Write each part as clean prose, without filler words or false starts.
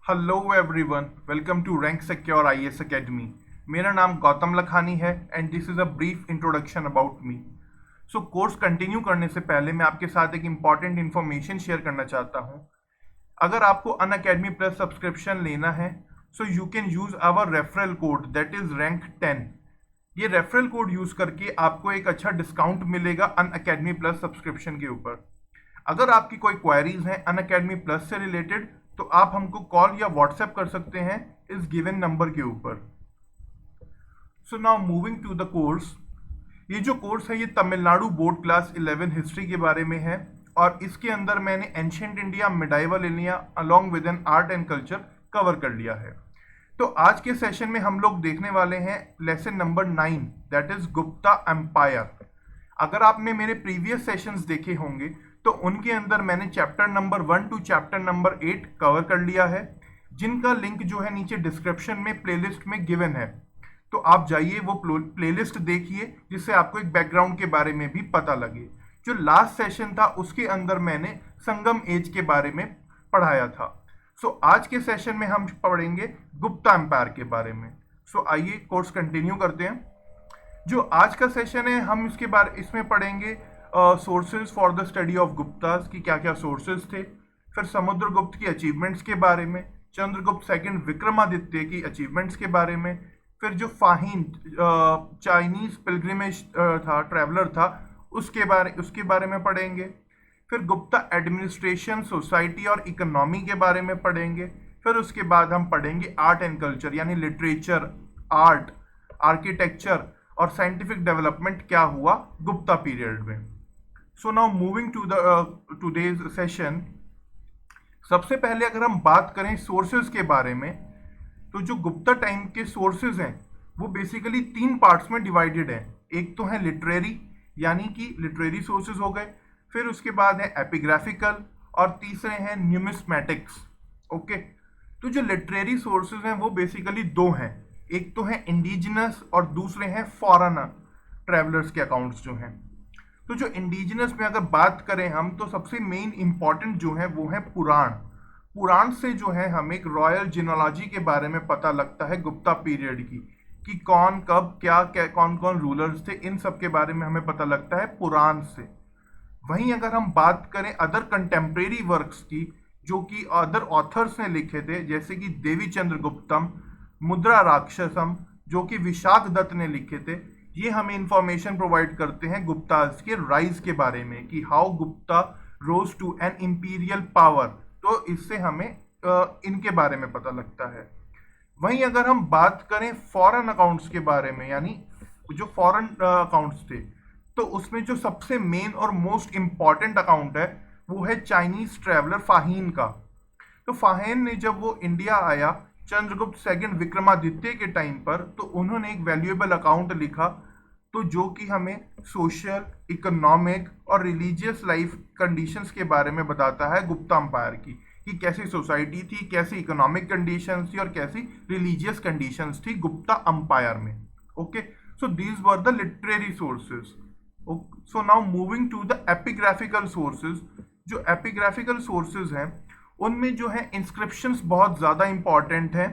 Hello everyone, welcome to Rank Secure IAS Academy. मेरा नाम गौतम लखानी है and this is a brief introduction about me. So course continue करने से पहले मैं आपके साथ एक इम्पॉर्टेंट इन्फॉर्मेशन शेयर करना चाहता हूँ। अगर आपको अनअकैडमी प्लस सब्सक्रिप्शन लेना है so you can use our referral code that is rank 10। ये रेफरल कोड यूज़ करके आपको एक अच्छा डिस्काउंट मिलेगा अनअकैडमी प्लस सब्सक्रिप्शन के ऊपर। अगर आपकी कोई क्वेरीज हैं अनअकैडमी प्लस से रिलेटेड तो आप हमको कॉल या व्हाट्सएप कर सकते हैं इस गिवन नंबर के ऊपर। So now moving to the course. ये जो कोर्स है ये तमिलनाडु बोर्ड क्लास 11 हिस्ट्री के बारे में है और इसके अंदर मैंने ancient India, medieval India along with an art and culture cover कर लिया है। तो आज के सेशन में हम लोग देखने वाले हैं lesson number 9 that is Gupta empire. अगर आपने मेरे प्रीवियस सेशंस देखे होंगे तो उनके अंदर मैंने chapter number 1 to chapter number 8 cover कर लिया है, जिनका लिंक जो है नीचे डिस्क्रिप्शन में प्लेलिस्ट में गिवन है। तो आप जाइए वो प्लेलिस्ट देखिए जिससे आपको एक बैकग्राउंड के बारे में भी पता लगे। जो लास्ट सेशन था उसके अंदर मैंने संगम एज के बारे में पढ़ाया था। सो आज के सेशन में हम पढ़ेंगे गुप्ता एम्पायर के बारे में। सो आइए कोर्स कंटिन्यू करते हैं। जो आज का सेशन है हम इसमें पढ़ेंगे sources for the study of Guptas की क्या क्या सोर्सेज थे, फिर समुद्रगुप्त की अचीवमेंट्स के बारे में, चंद्रगुप्त सेकंड विक्रमादित्य की अचीवमेंट्स के बारे में, फिर जो फाहिन चाइनीज पिलग्रिमेज था, ट्रैवलर था, उसके बारे में पढ़ेंगे। फिर गुप्ता एडमिनिस्ट्रेशन, सोसाइटी और इकोनॉमी के बारे में पढ़ेंगे। फिर उसके बाद हम पढ़ेंगे आर्ट एंड कल्चर यानी लिटरेचर, आर्ट, आर्किटेक्चर और साइंटिफिक डेवलपमेंट क्या हुआ गुप्ता पीरियड में। So now moving to the today's session. सबसे पहले अगर हम बात करें सोर्सेज के बारे में तो जो गुप्ता टाइम के सोर्सेज हैं वो बेसिकली 3 पार्ट्स में डिवाइडेड है। एक तो है लिटरेरी यानी कि लिटरेरी सोर्सेज हो गए, फिर उसके बाद है एपिग्राफिकल और तीसरे हैं न्यूमिस्मेटिक्स। ओके, तो जो लिटरेरी सोर्सेज हैं वो बेसिकली 2 हैं, एक तो है इंडिजिनस और दूसरे हैं फॉरेन ट्रैवलर्स के अकाउंट्स जो हैं। तो जो इंडिजिनस में अगर बात करें हम तो सबसे मेन इंपॉर्टेंट जो है वो है पुराण। पुराण से जो है हमें एक रॉयल जिनोलॉजी के बारे में पता लगता है गुप्ता पीरियड की, कि कौन कब क्या क्या कौन कौन रूलर्स थे, इन सब के बारे में हमें पता लगता है पुराण से। वहीं अगर हम बात करें अदर कंटेम्प्रेरी वर्क्स की जो कि अदर ऑथर्स ने लिखे थे, जैसे कि देवी चंद्रगुप्तम, मुद्रा राक्षसम जो कि विशाख दत्त ने लिखे थे, ये हमें इंफॉर्मेशन प्रोवाइड करते हैं गुप्तास के राइज के बारे में कि how Gupta rose to an imperial power. तो इससे हमें इनके बारे में पता लगता है। वहीं अगर हम बात करें फॉरेन अकाउंट्स के बारे में यानी जो फॉरेन अकाउंट्स थे तो उसमें जो सबसे मेन और मोस्ट इंपॉर्टेंट अकाउंट है वो है चाइनीज ट्रैवलर फाहिन का। तो फाहिन ने जब वो इंडिया आया चंद्रगुप्त सेकंड विक्रमादित्य के टाइम पर तो उन्होंने एक वैल्यूएबल अकाउंट लिखा, तो जो कि हमें सोशल, इकोनॉमिक और रिलीजियस लाइफ कंडीशंस के बारे में बताता है गुप्ता एम्पायर की, कि कैसी सोसाइटी थी, कैसी इकोनॉमिक कंडीशंस थी और कैसी रिलीजियस कंडीशंस थी गुप्ता एम्पायर में। Okay, so these were the literary sources. So now moving to the epigraphical sources. जो एपिग्राफिकल सोर्सेज हैं उनमें जो है इंस्क्रिप्शंस बहुत ज़्यादा इंपॉर्टेंट हैं।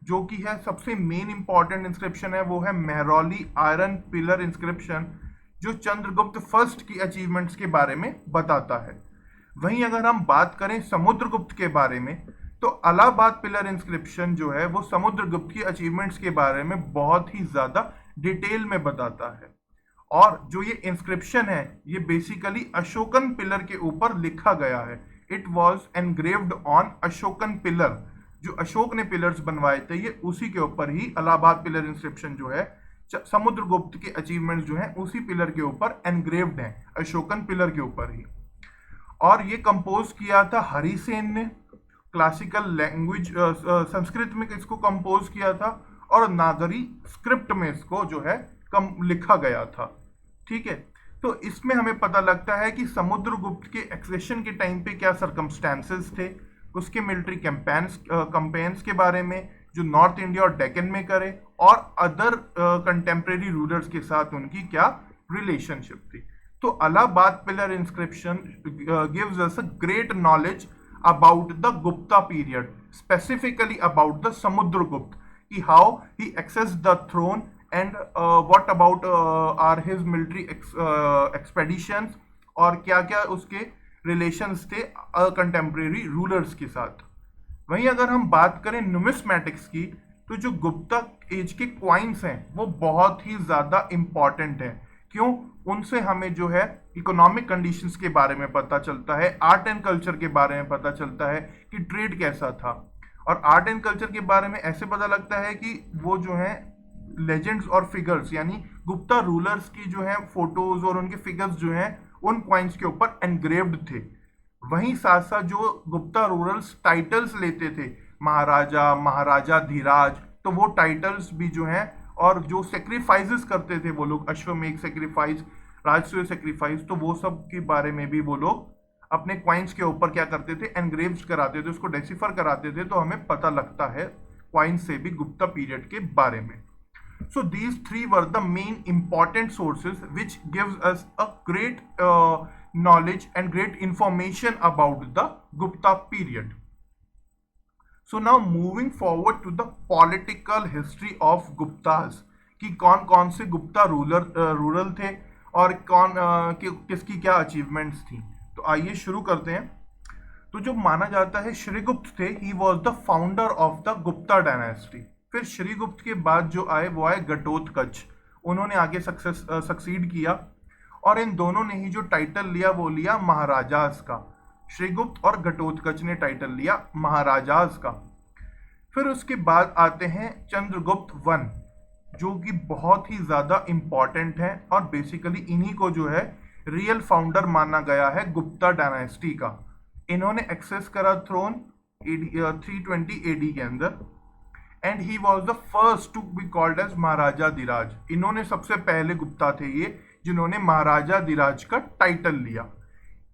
जो कि है सबसे मेन इंपॉर्टेंट इंस्क्रिप्शन है वो है मेहरौली आयरन पिलर इंस्क्रिप्शन, जो चंद्रगुप्त फर्स्ट की अचीवमेंट्स के बारे में बताता है। वहीं अगर हम बात करें समुद्रगुप्त के बारे में तो इलाहाबाद पिलर इंस्क्रिप्शन जो है वो समुद्रगुप्त की अचीवमेंट्स के बारे में बहुत ही ज़्यादा डिटेल में बताता है। और जो ये इंस्क्रिप्शन है ये बेसिकली अशोकन पिलर के ऊपर लिखा गया है। It was engraved on Ashokan pillar. जो अशोक ने पिलर्स बनवाए थे ये उसी के ऊपर ही इलाहाबाद पिलर इंस्क्रिप्शन जो है समुद्रगुप्त के अचीवमेंट्स जो हैं उसी पिलर के ऊपर एनग्रेव्ड हैं, अशोकन पिलर के ऊपर ही। और ये कंपोज किया था हरिसेन ने, क्लासिकल लैंग्वेज संस्कृत में इसको कंपोज किया था और नागरी स्क्रिप्ट में इसको जो है लिखा गया था। ठीक है, तो इसमें हमें पता लगता है कि समुद्रगुप्त के एक्सेशन के टाइम पे क्या सर्कमस्टेंसेस थे, उसके मिलिट्री कैंपेन्स के बारे में जो नॉर्थ इंडिया और डेक्कन में करे, और अदर कंटेम्प्रेरी रूलर्स के साथ उनकी क्या रिलेशनशिप थी। तो Allahabad pillar inscription gives us a great knowledge about the Gupta period, specifically about the Samudragupta, कि how he accessed the throne and what about are his military expeditions, और क्या क्या उसके रिलेशंस थे कंटेम्प्रेरी रूलर्स के साथ। वहीं अगर हम बात करें न्यूमिस्मैटिक्स की, तो जो गुप्ता एज के क्वाइंस हैं वो बहुत ही ज़्यादा इम्पॉर्टेंट हैं। क्यों? उनसे हमें जो है इकोनॉमिक कंडीशंस के बारे में पता चलता है, आर्ट एंड कल्चर के बारे में पता चलता है कि ट्रेड कैसा था, और आर्ट एंड कल्चर के बारे में ऐसे पता लगता है कि वो जो है लेजेंड्स और फिगर्स, यानी गुप्ता रूलर्स की जो है फोटोज और उनके फिगर्स जो हैं उन क्वाइंस के ऊपर एनग्रेव्ड थे। वहीं साथ साथ जो गुप्ता रूलर्स टाइटल्स लेते थे, महाराजा, महाराजा धीराज, तो वो टाइटल्स भी जो हैं, और जो सेक्रीफाइसेस करते थे वो लोग, अश्वमेध सेक्रीफाइस, राजसूय सेक्रीफाइस, तो वो सब के बारे में भी वो लोग अपने क्वाइंस के ऊपर क्या करते थे, एनग्रेव्स कराते थे, उसको डेसिफर कराते थे। तो हमें पता लगता है क्वाइंस से भी गुप्ता पीरियड के बारे में। So these three were the main important sources which gives us a great knowledge and great information about the Gupta period. So now moving forward to the political history of Guptas, कि कौन कौन से Gupta rural थे और कौन किसकी क्या achievements थी। तो आइए शुरू करते हैं। तो जो माना जाता है श्रीगुप्त थे, ही was the founder of the Gupta dynasty. फिर श्रीगुप्त के बाद जो आए वो आए घटोत्कच, उन्होंने आगे सक्सीड किया, और इन दोनों ने ही जो टाइटल लिया वो लिया महाराजास का। श्रीगुप्त और घटोत्कच ने टाइटल लिया महाराजास का। फिर उसके बाद आते हैं चंद्रगुप्त वन, जो कि बहुत ही ज़्यादा इम्पॉर्टेंट है, और बेसिकली इन्हीं को जो है रियल फाउंडर माना गया है गुप्ता डायनेस्टी का। इन्होंने एक्सेस करा थ्रोन 320 AD के अंदर, and he was the first to be called as Maharajadhiraj. इन्होंने सबसे पहले गुप्ता थे ये जिन्होंने महाराजा धीराज का टाइटल लिया।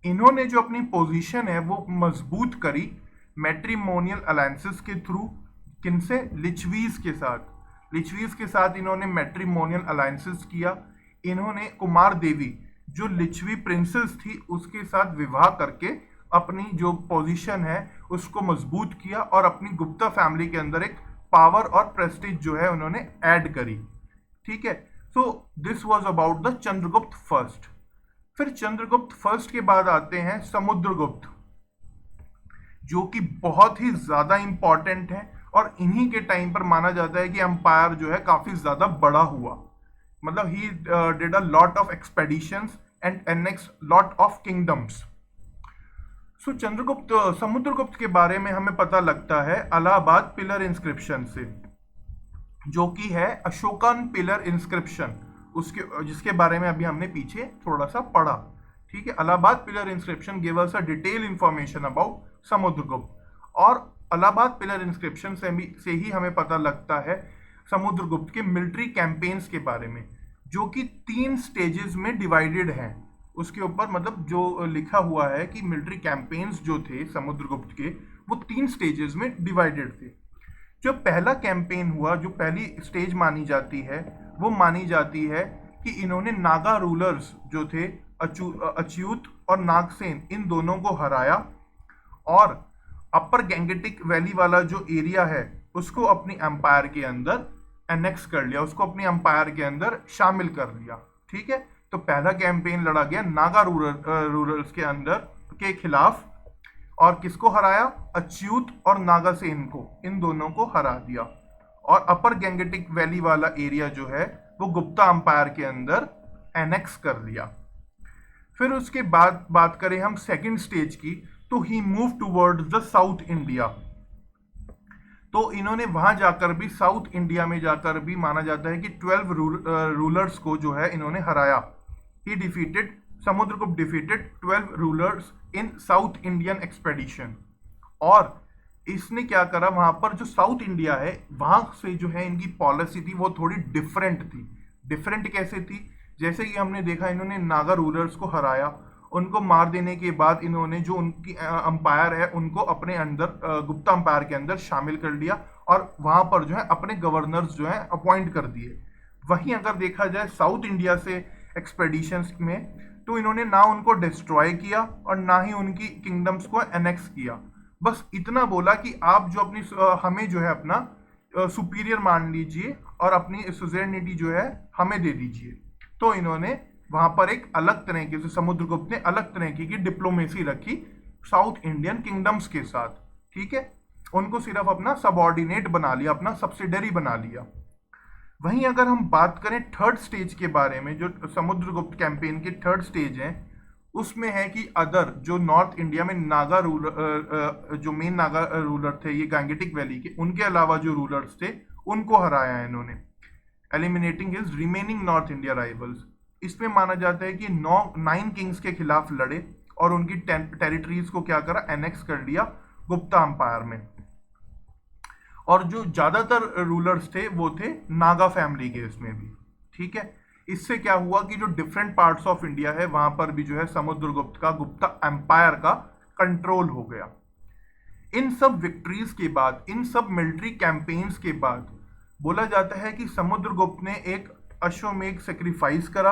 इन्होंने जो अपनी पोजीशन है वो मजबूत करी मैट्रिमोनियल अलायंसेस के थ्रू। किनसे? लिच्छवीज के साथ। लिच्छवीज के साथ इन्होंने मैट्रिमोनियल अलायंसेस किया। इन्होंने कुमार देवी जो लिच्छवी प्रिंसेस थी उसके साथ विवाह करके अपनी जो पोजीशन है उसको मजबूत किया, और अपनी गुप्ता फैमिली के अंदर एक पावर और प्रेस्टीज जो है उन्होंने ऐड करी। ठीक है, so this was about the Chandragupta first. फिर चंद्रगुप्त फर्स्ट के बाद आते हैं समुद्रगुप्त, जो कि बहुत ही ज्यादा इंपॉर्टेंट है, और इन्हीं के टाइम पर माना जाता है कि एम्पायर जो है काफी ज्यादा बड़ा हुआ। मतलब he did a lot of expeditions and annex lot of kingdoms. So Chandragupta Samudragupta के बारे में हमें पता लगता है अलाहाबाद पिलर इंस्क्रिप्शन से, जो कि है अशोकन पिलर इंस्क्रिप्शन, उसके जिसके बारे में अभी हमने पीछे थोड़ा सा पढ़ा। ठीक है, Allahabad pillar inscription give us a detail information about Samudragupta, और इलाहाबाद पिलर इंस्क्रिप्शन से ही हमें पता लगता है समुद्रगुप्त के मिलिट्री कैंपेन्स के बारे में, जो कि 3 स्टेजेस में डिवाइडेड हैं। उसके ऊपर मतलब जो लिखा हुआ है कि मिलिट्री कैंपेन्स जो थे समुद्रगुप्त के वो 3 स्टेजेस में डिवाइडेड थे। जो पहला कैंपेन हुआ, जो पहली स्टेज मानी जाती है, वो मानी जाती है कि इन्होंने नागा रूलर्स जो थे अच्युत और नागसेन, इन दोनों को हराया, और अपर गैंगेटिक वैली वाला जो एरिया है उसको अपनी एम्पायर के अंदर एनेक्स कर लिया, उसको अपनी एम्पायर के अंदर शामिल कर लिया। ठीक है, तो पहला कैंपेन लड़ा गया नागा रूलर्स के अंदर के खिलाफ, और किसको हराया? अच्युत और नागासेन को, इन दोनों को हरा दिया, और अपर गैंगेटिक वैली वाला एरिया जो है वो गुप्ता अंपायर के अंदर एनेक्स कर लिया। फिर उसके बाद बात करें हम सेकंड स्टेज की, तो he move towards the south India. तो इन्होंने वहां जाकर भी, साउथ इंडिया में जाकर भी माना जाता है कि 12 रूलर्स को जो है इन्होंने हराया। ही डिफीटेड, समुद्रगुप्त डिफीटेड 12 रूलर्स इन साउथ इंडियन एक्सपेडिशन। और इसने क्या करा, वहां पर जो साउथ इंडिया है वहां से जो है इनकी पॉलिसी थी वो थोड़ी डिफरेंट थी। डिफरेंट कैसे थी? जैसे कि हमने देखा इन्होंने नागा रूलर्स को हराया, उनको मार देने के बाद इन्होंने जो उनकी अंपायर है उनको अपने अंदर गुप्ता अंपायर के अंदर शामिल कर लिया, और वहां पर जो है अपने गवर्नर्स जो है अपॉइंट कर दिए। वहीं अगर देखा जाए साउथ इंडिया से एक्सपेडिशंस में, तो इन्होंने ना उनको डिस्ट्रॉय किया और ना ही उनकी किंगडम्स को एनेक्स किया। बस इतना बोला कि आप जो अपनी हमें जो है अपना सुपीरियर मान लीजिए और अपनी सुजेनिटी जो है हमें दे दीजिए। तो इन्होंने वहां पर एक अलग तरीके से समुद्रगुप्त ने अलग तरीके की डिप्लोमेसी रखी साउथ इंडियन किंगडम्स के साथ। ठीक है, उनको सिर्फ अपना सबऑर्डिनेट बना लिया, अपना सब्सिडरी बना लिया। वहीं अगर हम बात करें थर्ड स्टेज के बारे में, जो समुद्रगुप्त कैंपेन के थर्ड स्टेज है, उसमें है कि अदर जो नॉर्थ इंडिया में नागा रूलर जो मेन नागा रूलर थे ये गैंगेटिक वैली के, उनके अलावा जो रूलर्स थे उनको हराया है इन्होंने, eliminating his remaining north India rivals. इसमें माना जाता है कि 9 किंग्स के खिलाफ लड़े और उनकी टेरिटरीज को क्या करा, एनेक्स कर लिया गुप्ता अंपायर में। और जो ज्यादातर रूलर्स थे वो थे नागा फैमिली के इसमें भी। ठीक है, इससे क्या हुआ कि जो डिफरेंट पार्ट्स ऑफ इंडिया है वहां पर भी जो है समुद्रगुप्त का, गुप्ता एम्पायर का कंट्रोल हो गया। इन सब विक्ट्रीज के बाद, इन सब मिलिट्री कैंपेन्स के बाद बोला जाता है कि समुद्रगुप्त ने एक अश्वमेध सेक्रीफाइस करा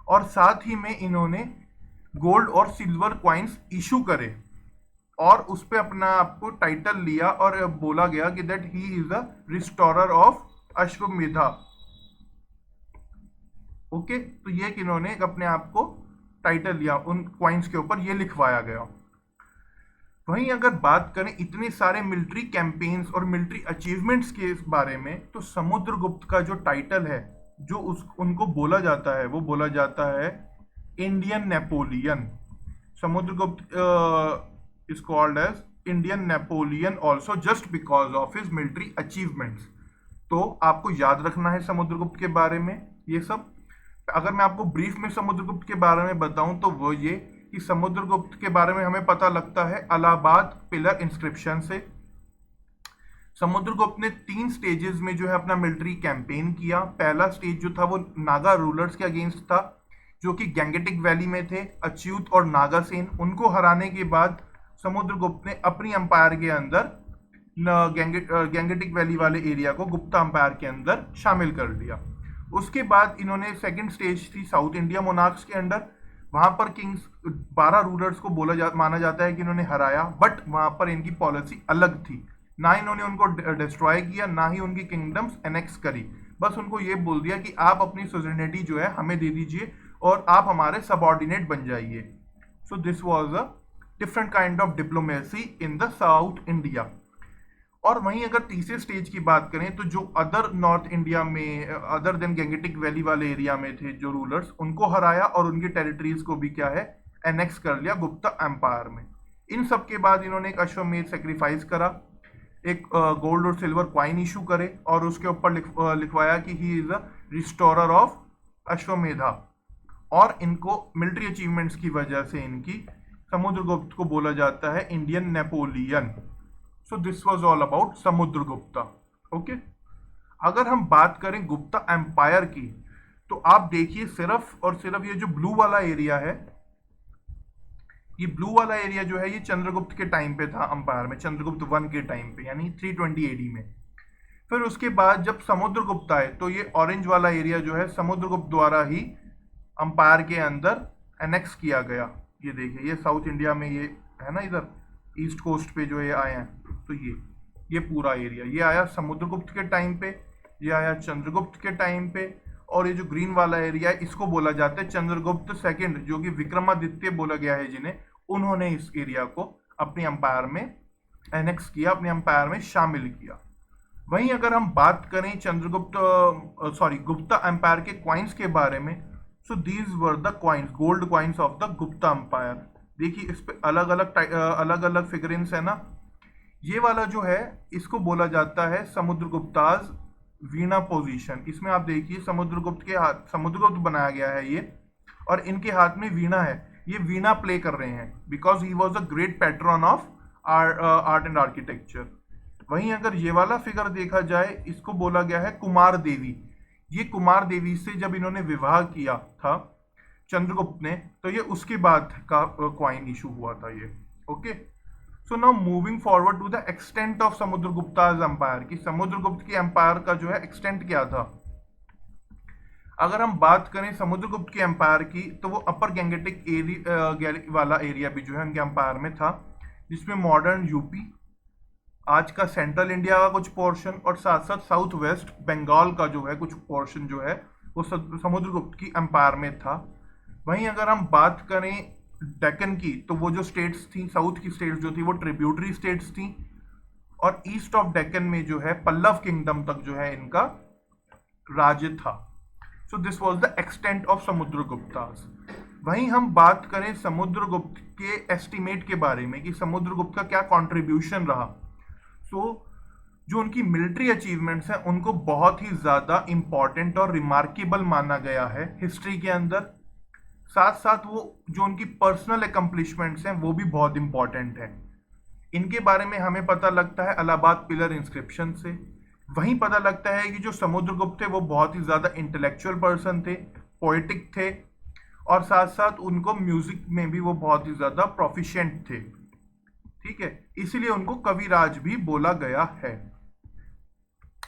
और साथ ही में इन्होंने गोल्ड और सिल्वर क्वाइंस इशू करे और उस पे अपना आपको टाइटल लिया और बोला गया कि that he is a restorer of Ashwamedha. Okay, तो ये कि इन्होंने अपने आप को टाइटल लिया, उन क्वाइंस के ऊपर ये लिखवाया गया। वहीं अगर बात करें इतने सारे मिलिट्री कैंपेन्स और मिलिट्री अचीवमेंट्स के बारे में, तो समुद्रगुप्त का जो टाइटल है जो उनको बोला जाता है वो बोला जाता है Indian Napoleon. Samudragupta is called as Indian Napoleon also just because of his military achievements. तो आपको याद रखना है समुद्रगुप्त के बारे में ये सब। अगर मैं आपको ब्रीफ में समुद्रगुप्त के बारे में बताऊं तो वो ये कि समुद्रगुप्त के बारे में हमें पता लगता है इलाहाबाद पिलर इंस्क्रिप्शन से। समुद्रगुप्त ने 3 स्टेजेस में जो है अपना मिलिट्री कैंपेन किया। पहला स्टेज जो था वो नागा रूलर्स के अगेंस्ट था जो कि गैंगेटिक वैली में थे, अच्युत और नागासेन। उनको हराने के बाद समुद्रगुप्त ने अपनी अंपायर के अंदर गैंगेटिक वैली वाले एरिया को गुप्ता अंपायर के अंदर शामिल कर लिया। उसके बाद इन्होंने सेकंड स्टेज थी साउथ इंडिया मोनार्क्स के अंडर। वहां पर किंग्स 12 रूलर्स को माना जाता है कि इन्होंने हराया, बट वहां पर इनकी पॉलिसी अलग थी। ना इन्होंने उनको डिस्ट्रॉय किया, ना ही उनकी किंगडम्स एनेक्स करी। बस उनको ये बोल दिया कि आप अपनी सोवरेनिटी जो है हमें दे दीजिए और आप हमारे सबऑर्डिनेट बन जाइए। सो this was a different kind of diplomacy in the south India. और वहीं अगर तीसरे स्टेज की बात करें तो जो अदर नॉर्थ इंडिया में अदर देन गैंगेटिक वैली वाले एरिया में थे जो रूलर्स, उनको हराया और उनकी टेरिटरीज को भी क्या है, एनेक्स कर लिया गुप्ता एम्पायर में। इन सब के बाद इन्होंने एक अश्वमेध सेक्रीफाइस करा, एक गोल्ड और सिल्वर क्वाइन इशू करे और उसके ऊपर लिखवाया कि he is a restorer of Ashwamedha. और इनको मिलिट्री अचीवमेंट्स की वजह से इनकी समुद्रगुप्त को बोला जाता है Indian Napoleon. So this was all about Samudragupta. Okay, अगर हम बात करें गुप्ता एम्पायर की तो आप देखिए सिर्फ और सिर्फ ये जो ब्लू वाला एरिया है, ये ब्लू वाला एरिया जो है ये चंद्रगुप्त के टाइम पे था अंपायर में, चंद्रगुप्त 1 के टाइम पे यानी 320 एडी में। फिर उसके बाद जब समुद्रगुप्त आए तो ये ऑरेंज वाला एरिया जो है समुद्रगुप्त द्वारा ही अंपायर के अंदर एनेक्स किया गया। ये देखिए ये साउथ इंडिया में ये है ना, इधर ईस्ट कोस्ट पे जो ये आए हैं, तो ये पूरा एरिया ये आया समुद्रगुप्त के टाइम पे, ये आया चंद्रगुप्त के टाइम पे। और ये जो ग्रीन वाला एरिया है इसको बोला जाता है चंद्रगुप्त सेकंड, जो कि विक्रमादित्य बोला गया है जिन्हें, उन्होंने इस एरिया को अपने अंपायर में एनेक्स किया, अपने अंपायर में शामिल किया। वहीं अगर हम बात करें गुप्ता एम्पायर के क्वाइंस के बारे में, so these were the coins, gold coins of the Gupta empire. देखिए इस पे अलग अलग फिगरेंस है ना। ये वाला जो है इसको बोला जाता है समुद्रगुप्ताज वीणा पोजीशन। इसमें आप देखिए समुद्रगुप्त के हाथ, समुद्रगुप्त बनाया गया है ये, और इनके हाथ में वीणा है, ये वीणा प्ले कर रहे हैं because he was a great pattern of art and architecture. वहीं अगर ये वाला फिगर देखा जाए इसको बोला गया है कुमार देवी। ये कुमार देवी से जब इन्होंने विवाह किया था चंद्रगुप्त ने, तो ये उसके बाद का क्वाइन इशू हुआ था ये। Okay, so now moving forward to the extent of Samudragupta's empire, कि समुद्रगुप्त की एम्पायर का जो है एक्सटेंट क्या था। अगर हम बात करें समुद्रगुप्त के एम्पायर की तो वो अपर गैंगेटिक वाला एरिया भी जो है उनके एम्पायर में था। जिसमें मॉडर्न यूपी, आज का सेंट्रल इंडिया का कुछ पोर्शन और साथ साथ साउथ वेस्ट बंगाल का जो है कुछ पोर्शन जो है वो समुद्रगुप्त की एम्पायर में था। वहीं अगर हम बात करें डेक्कन की, तो वो जो स्टेट्स थी, साउथ की स्टेट्स जो थी वो ट्रिब्यूटरी स्टेट्स थी, और ईस्ट ऑफ डेक्कन में जो है पल्लव किंगडम तक जो है इनका राज्य था। So this was the extent of Samudragupta's. वहीं हम बात करें समुद्रगुप्त के एस्टिमेट के बारे में कि समुद्रगुप्त का क्या कंट्रीब्यूशन रहा, सो जो उनकी मिलिट्री अचीवमेंट्स हैं उनको बहुत ही ज़्यादा इंपॉर्टेंट और रिमार्केबल माना गया है हिस्ट्री के अंदर। साथ साथ वो जो उनकी पर्सनल अकम्पलिशमेंट्स हैं वो भी बहुत इंपॉर्टेंट है। इनके बारे में हमें पता लगता है इलाहाबाद पिलर इंस्क्रिप्शन से। वहीं पता लगता है कि जो समुद्रगुप्त थे वो बहुत ही ज़्यादा इंटेलेक्चुअल पर्सन थे, पोएटिक थे, और साथ साथ उनको म्यूजिक में भी वो बहुत ही ज़्यादा प्रोफिशिएंट थे। ठीक है, इसीलिए उनको कविराज भी बोला गया है।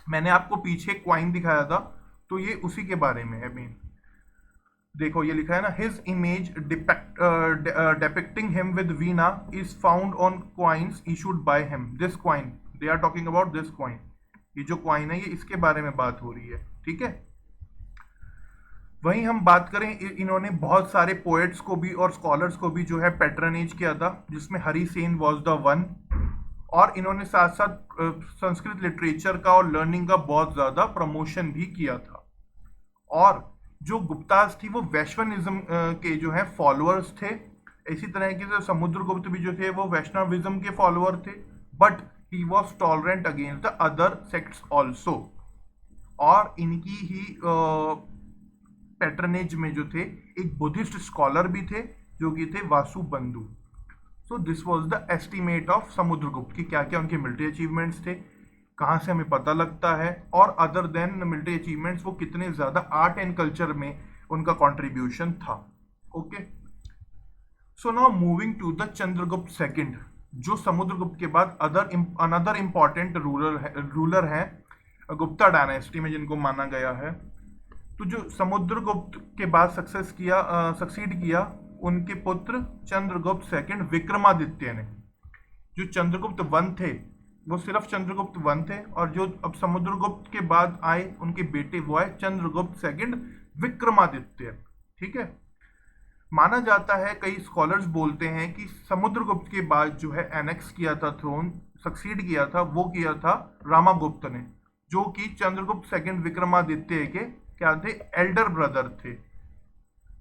मैंने आपको पीछे क्वाइन दिखाया था, तो ये उसी के बारे में है मेन। देखो ये लिखा है ना, his image depicting him with veena is found on coins issued by him. This coin, they are talking about this coin. ये जो क्वाइन है ये इसके बारे में बात हो रही है। ठीक है, वहीं हम बात करें, इन्होंने बहुत सारे पोएट्स को भी और स्कॉलर्स को भी जो है पैट्रनेज किया था, जिसमें Hari Sen was the one. और इन्होंने साथ साथ संस्कृत लिटरेचर का और लर्निंग का बहुत ज़्यादा प्रमोशन भी किया था। और जो गुप्तास थी वो वैश्वनिज्म के जो है फॉलोअर्स थे। इसी तरह के समुद्रगुप्त भी जो थे वो वैष्णविज्म के फॉलोअर थे, but he was tolerant against the other sects also. और इनकी ही पैट्रनेज में जो थे एक बुद्धिस्ट स्कॉलर भी थे जो कि थे Vasubandhu. So this was the estimate of Samudragupta की क्या क्या उनके मिलिट्री अचीवमेंट्स थे, कहाँ से हमें पता लगता है, और अदर देन मिलिट्री अचीवमेंट्स वो कितने ज़्यादा आर्ट एंड कल्चर में उनका कंट्रीब्यूशन था। Okay, so now moving to the Chandragupta second, जो समुद्रगुप्त के बाद अनदर इंपॉर्टेंट रूलर है गुप्ता डायनेस्टी में, जिनको माना गया है। तो जो समुद्रगुप्त के बाद सक्सीड किया उनके पुत्र चंद्रगुप्त सेकंड विक्रमादित्य ने। जो चंद्रगुप्त वन थे वो सिर्फ चंद्रगुप्त वन थे, और जो अब समुद्रगुप्त के बाद आए उनके बेटे वो आए चंद्रगुप्त सेकंड विक्रमादित्य। ठीक है, माना जाता है, कई स्कॉलर्स बोलते हैं कि समुद्रगुप्त के बाद जो है एनेक्स किया था थ्रोन, सक्सीड किया था, वो किया था रामागुप्त ने, जो कि चंद्रगुप्त सेकंड विक्रमादित्य के क्या थे, एल्डर ब्रदर थे।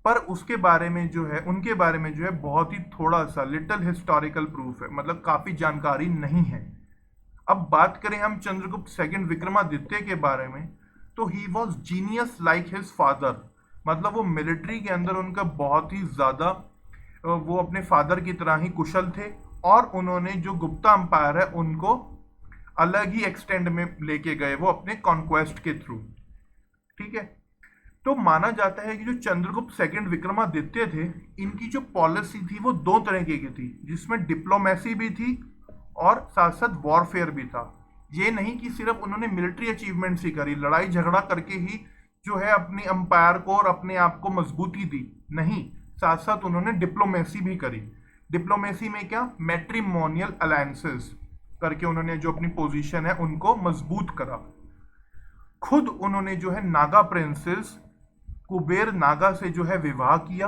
पर उसके बारे में जो है, उनके बारे में जो है बहुत ही थोड़ा सा लिटिल हिस्टोरिकल प्रूफ है, मतलब काफी जानकारी नहीं है। अब बात करें हम चंद्रगुप्त सेकंड विक्रमादित्य के बारे में, तो he was genius like his father, मतलब वो मिलिट्री के अंदर उनका बहुत ही ज्यादा, वो अपने फादर की तरह ही कुशल थे, और उन्होंने जो गुप्ता अंपायर है उनको अलग ही एक्सटेंड में लेके गए वो अपने कॉन्क्वेस्ट के थ्रू। ठीक है, तो माना जाता है कि जो चंद्रगुप्त सेकंड विक्रमादित्य थे, इनकी जो पॉलिसी थी वो दो तरीके की थी, जिसमें डिप्लोमेसी भी थी और साथ साथ वॉरफेयर भी था। ये नहीं कि सिर्फ उन्होंने मिलिट्री अचीवमेंट्स ही करी, लड़ाई झगड़ा करके ही जो है अपनी अंपायर को और अपने आप को मजबूती दी, नहीं, साथ साथ उन्होंने डिप्लोमेसी भी करी। डिप्लोमेसी में क्या, मैट्रिमोनियल अलायंसेस करके उन्होंने जो अपनी पोजीशन है उनको मजबूत करा। खुद उन्होंने जो है नागा प्रिंसेस कुबेर नागा से जो है विवाह किया।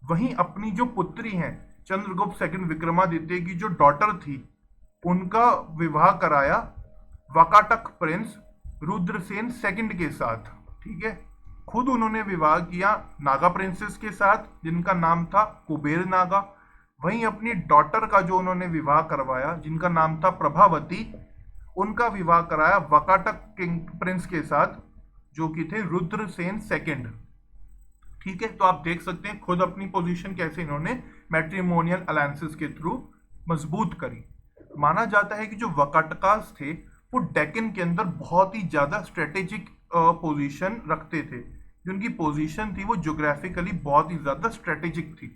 वहीं अपनी जो पुत्री हैं चंद्रगुप्त सेकंड विक्रमादित्य की जो डॉटर थी, उनका विवाह कराया वाकाटक प्रिंस रुद्रसेन सेकंड के साथ। ठीक है, खुद उन्होंने विवाह किया नागा प्रिंसेस के साथ जिनका नाम था कुबेर नागा। वहीं अपनी डॉटर का जो उन्होंने विवाह करवाया जिनका नाम था प्रभावती, उनका विवाह कराया वाकाटक किंग प्रिंस के साथ जो कि थे रुद्रसेन सेकंड। ठीक है, तो आप देख सकते हैं खुद अपनी पोजीशन कैसे इन्होंने मैट्रिमोनियल अलायंसेस के थ्रू मजबूत करी। माना जाता है कि जो वाकाटकास थे वो डेक्कन के अंदर बहुत ही ज्यादा स्ट्रेटेजिक पोजीशन रखते थे। जो उनकी पोजीशन थी वो ज्योग्राफिकली बहुत ही ज्यादा स्ट्रेटेजिक थी।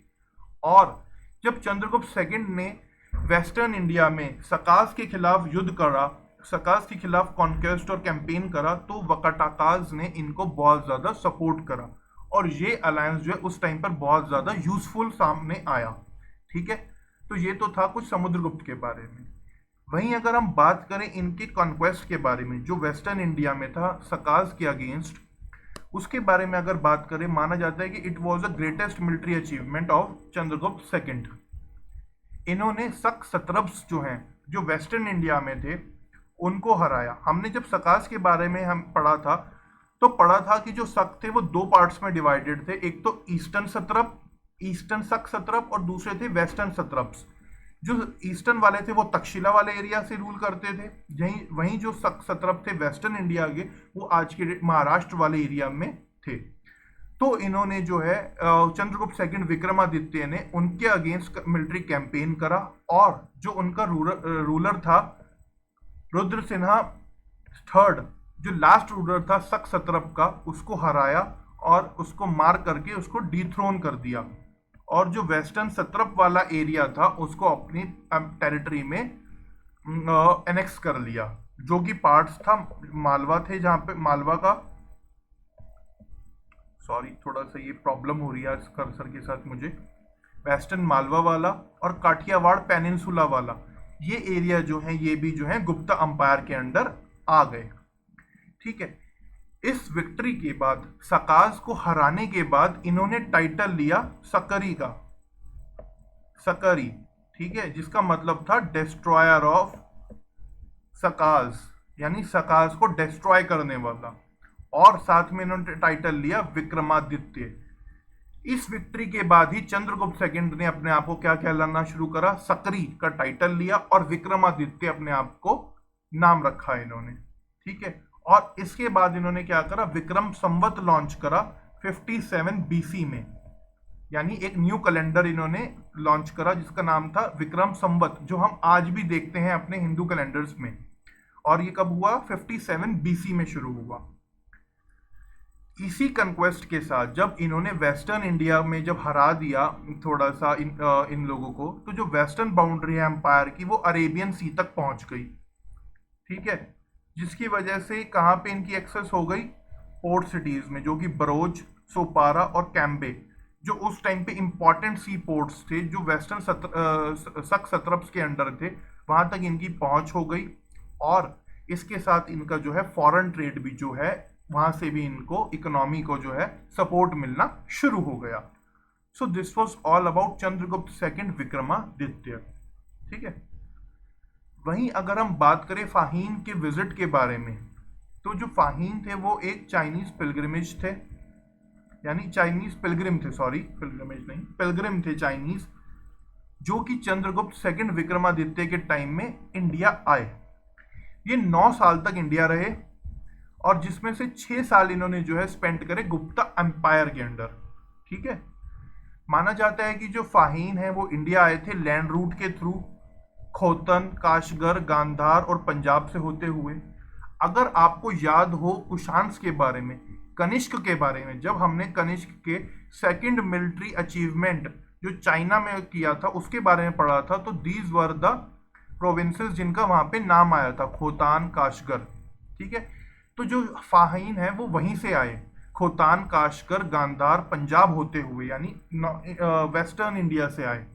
और जब चंद्रगुप्त सेकंड ने वेस्टर्न इंडिया में सकास के खिलाफ युद्ध करा, सकास के खिलाफ कॉन्क्वेस्ट और कैंपेन करा, तो वाकाटकास ने इनको बहुत ज्यादा सपोर्ट करा, और ये अलायंस जो है उस टाइम पर बहुत ज्यादा यूजफुल सामने आया। ठीक है, तो ये तो था कुछ समुद्रगुप्त के बारे में। वहीं अगर हम बात करें इनके कॉन्क्वेस्ट के बारे में जो वेस्टर्न इंडिया में था सकाज के अगेंस्ट, उसके बारे में अगर बात करें, माना जाता है कि it was the greatest military achievement of Chandragupta second. इन्होंने शक सत्रप्स जो हैं जो वेस्टर्न इंडिया में थे उनको हराया। हमने जब सकाज के बारे में हम पढ़ा था तो पढ़ा था कि जो शक थे वो दो पार्ट्स में डिवाइडेड थे, एक तो ईस्टर्न सत्रप, ईस्टर्न शक सत्रप, और दूसरे थे वेस्टर्न सत्रप्स। जो ईस्टर्न वाले थे वो तक्षशिला वाले एरिया से रूल करते थे, वहीं जो शक सत्रप थे वेस्टर्न इंडिया के वो आज के महाराष्ट्र वाले एरिया में थे। तो इन्होंने जो है चंद्रगुप्त सेकंड विक्रमादित्य ने उनके अगेंस्ट मिलिट्री कैंपेन करा, और जो उनका रूलर था रुद्र सिन्हा थर्ड, जो लास्ट रूलर था शक सत्रप का, उसको हराया और उसको मार करके उसको डिथ्रोन कर दिया, और जो वेस्टर्न सत्रप वाला एरिया था उसको अपनी टेरिटरी में एनेक्स कर लिया, जो कि पार्ट्स था मालवा थे, जहां पे मालवा का, सॉरी थोड़ा सा ये प्रॉब्लम हो रही है इस कर्सर के साथ मुझे, वेस्टर्न मालवा वाला और काठियावाड़ पेनिनसुला वाला, ये एरिया जो है ये भी जो है गुप्ता अंपायर के अंडर आ गए। ठीक है, इस विक्ट्री के बाद सकाज को हराने के बाद इन्होंने टाइटल लिया सकरी का, सकरी, ठीक है, जिसका मतलब था डिस्ट्रॉयर ऑफ सकाज, यानी सकाज को डिस्ट्रॉय करने वाला, और साथ में इन्होंने टाइटल लिया विक्रमादित्य। इस विक्ट्री के बाद ही चंद्रगुप्त सेकंड ने अपने आप को क्या कहलाना शुरू करा, सकरी का टाइटल लिया, और विक्रमादित्य अपने आप को नाम रखा इन्होंने। ठीक है, और इसके बाद इन्होंने क्या करा, विक्रम संवत लॉन्च करा 57 बीसी में, यानी एक न्यू कैलेंडर इन्होंने लॉन्च करा जिसका नाम था विक्रम संवत, जो हम आज भी देखते हैं अपने हिंदू कैलेंडर्स में। और ये कब हुआ, 57 बीसी में शुरू हुआ। इसी कंक्वेस्ट के साथ जब इन्होंने वेस्टर्न इंडिया में जब हरा दिया थोड़ा सा इन लोगों को, तो जो वेस्टर्न बाउंड्री है एम्पायर की वो अरेबियन सी तक पहुंच गई। ठीक है, जिसकी वजह से कहाँ पे इनकी एक्सेस हो गई, पोर्ट सिटीज में, जो कि बरोज, सोपारा और कैम्बे, जो उस टाइम पे इंपॉर्टेंट सी पोर्ट्स थे जो वेस्टर्न शक सत्रप्स के अंडर थे, वहां तक इनकी पहुंच हो गई। और इसके साथ इनका जो है फॉरेन ट्रेड भी जो है वहां से भी इनको इकोनॉमी को जो है सपोर्ट मिलना शुरू हो गया। So this was all about Chandragupta second Vikramaditya. ठीक है, वहीं अगर हम बात करें फाहीन के विजिट के बारे में, तो जो फाहीन थे वो एक चाइनीज पिलग्रिमेज थे, यानी चाइनीज पिलग्रिम थे, सॉरी पिलग्रिमेज नहीं, पिलग्रिम थे चाइनीज, जो कि चंद्रगुप्त सेकंड विक्रमादित्य के टाइम में इंडिया आए। ये 9 साल तक इंडिया रहे, और जिसमें से 6 साल इन्होंने जो है स्पेंड करे गुप्ता एम्पायर के अंडर। ठीक है, माना जाता है कि जो फाहीन है वो इंडिया आए थे लैंड रूट के थ्रू, खोतन, काशगर, गांधार और पंजाब से होते हुए। अगर आपको याद हो कुशांस के बारे में, कनिष्क के बारे में, जब हमने कनिष्क के सेकंड मिलिट्री अचीवमेंट जो चाइना में किया था उसके बारे में पढ़ा था, तो दीज वर द प्रोविंसेस जिनका वहां पे नाम आया था, खोतान, काशगर। ठीक है, तो जो फाहीन है वो वहीं से आए, खोतान, काशगर, गांधार, पंजाब होते हुए, यानी वेस्टर्न इंडिया से आए,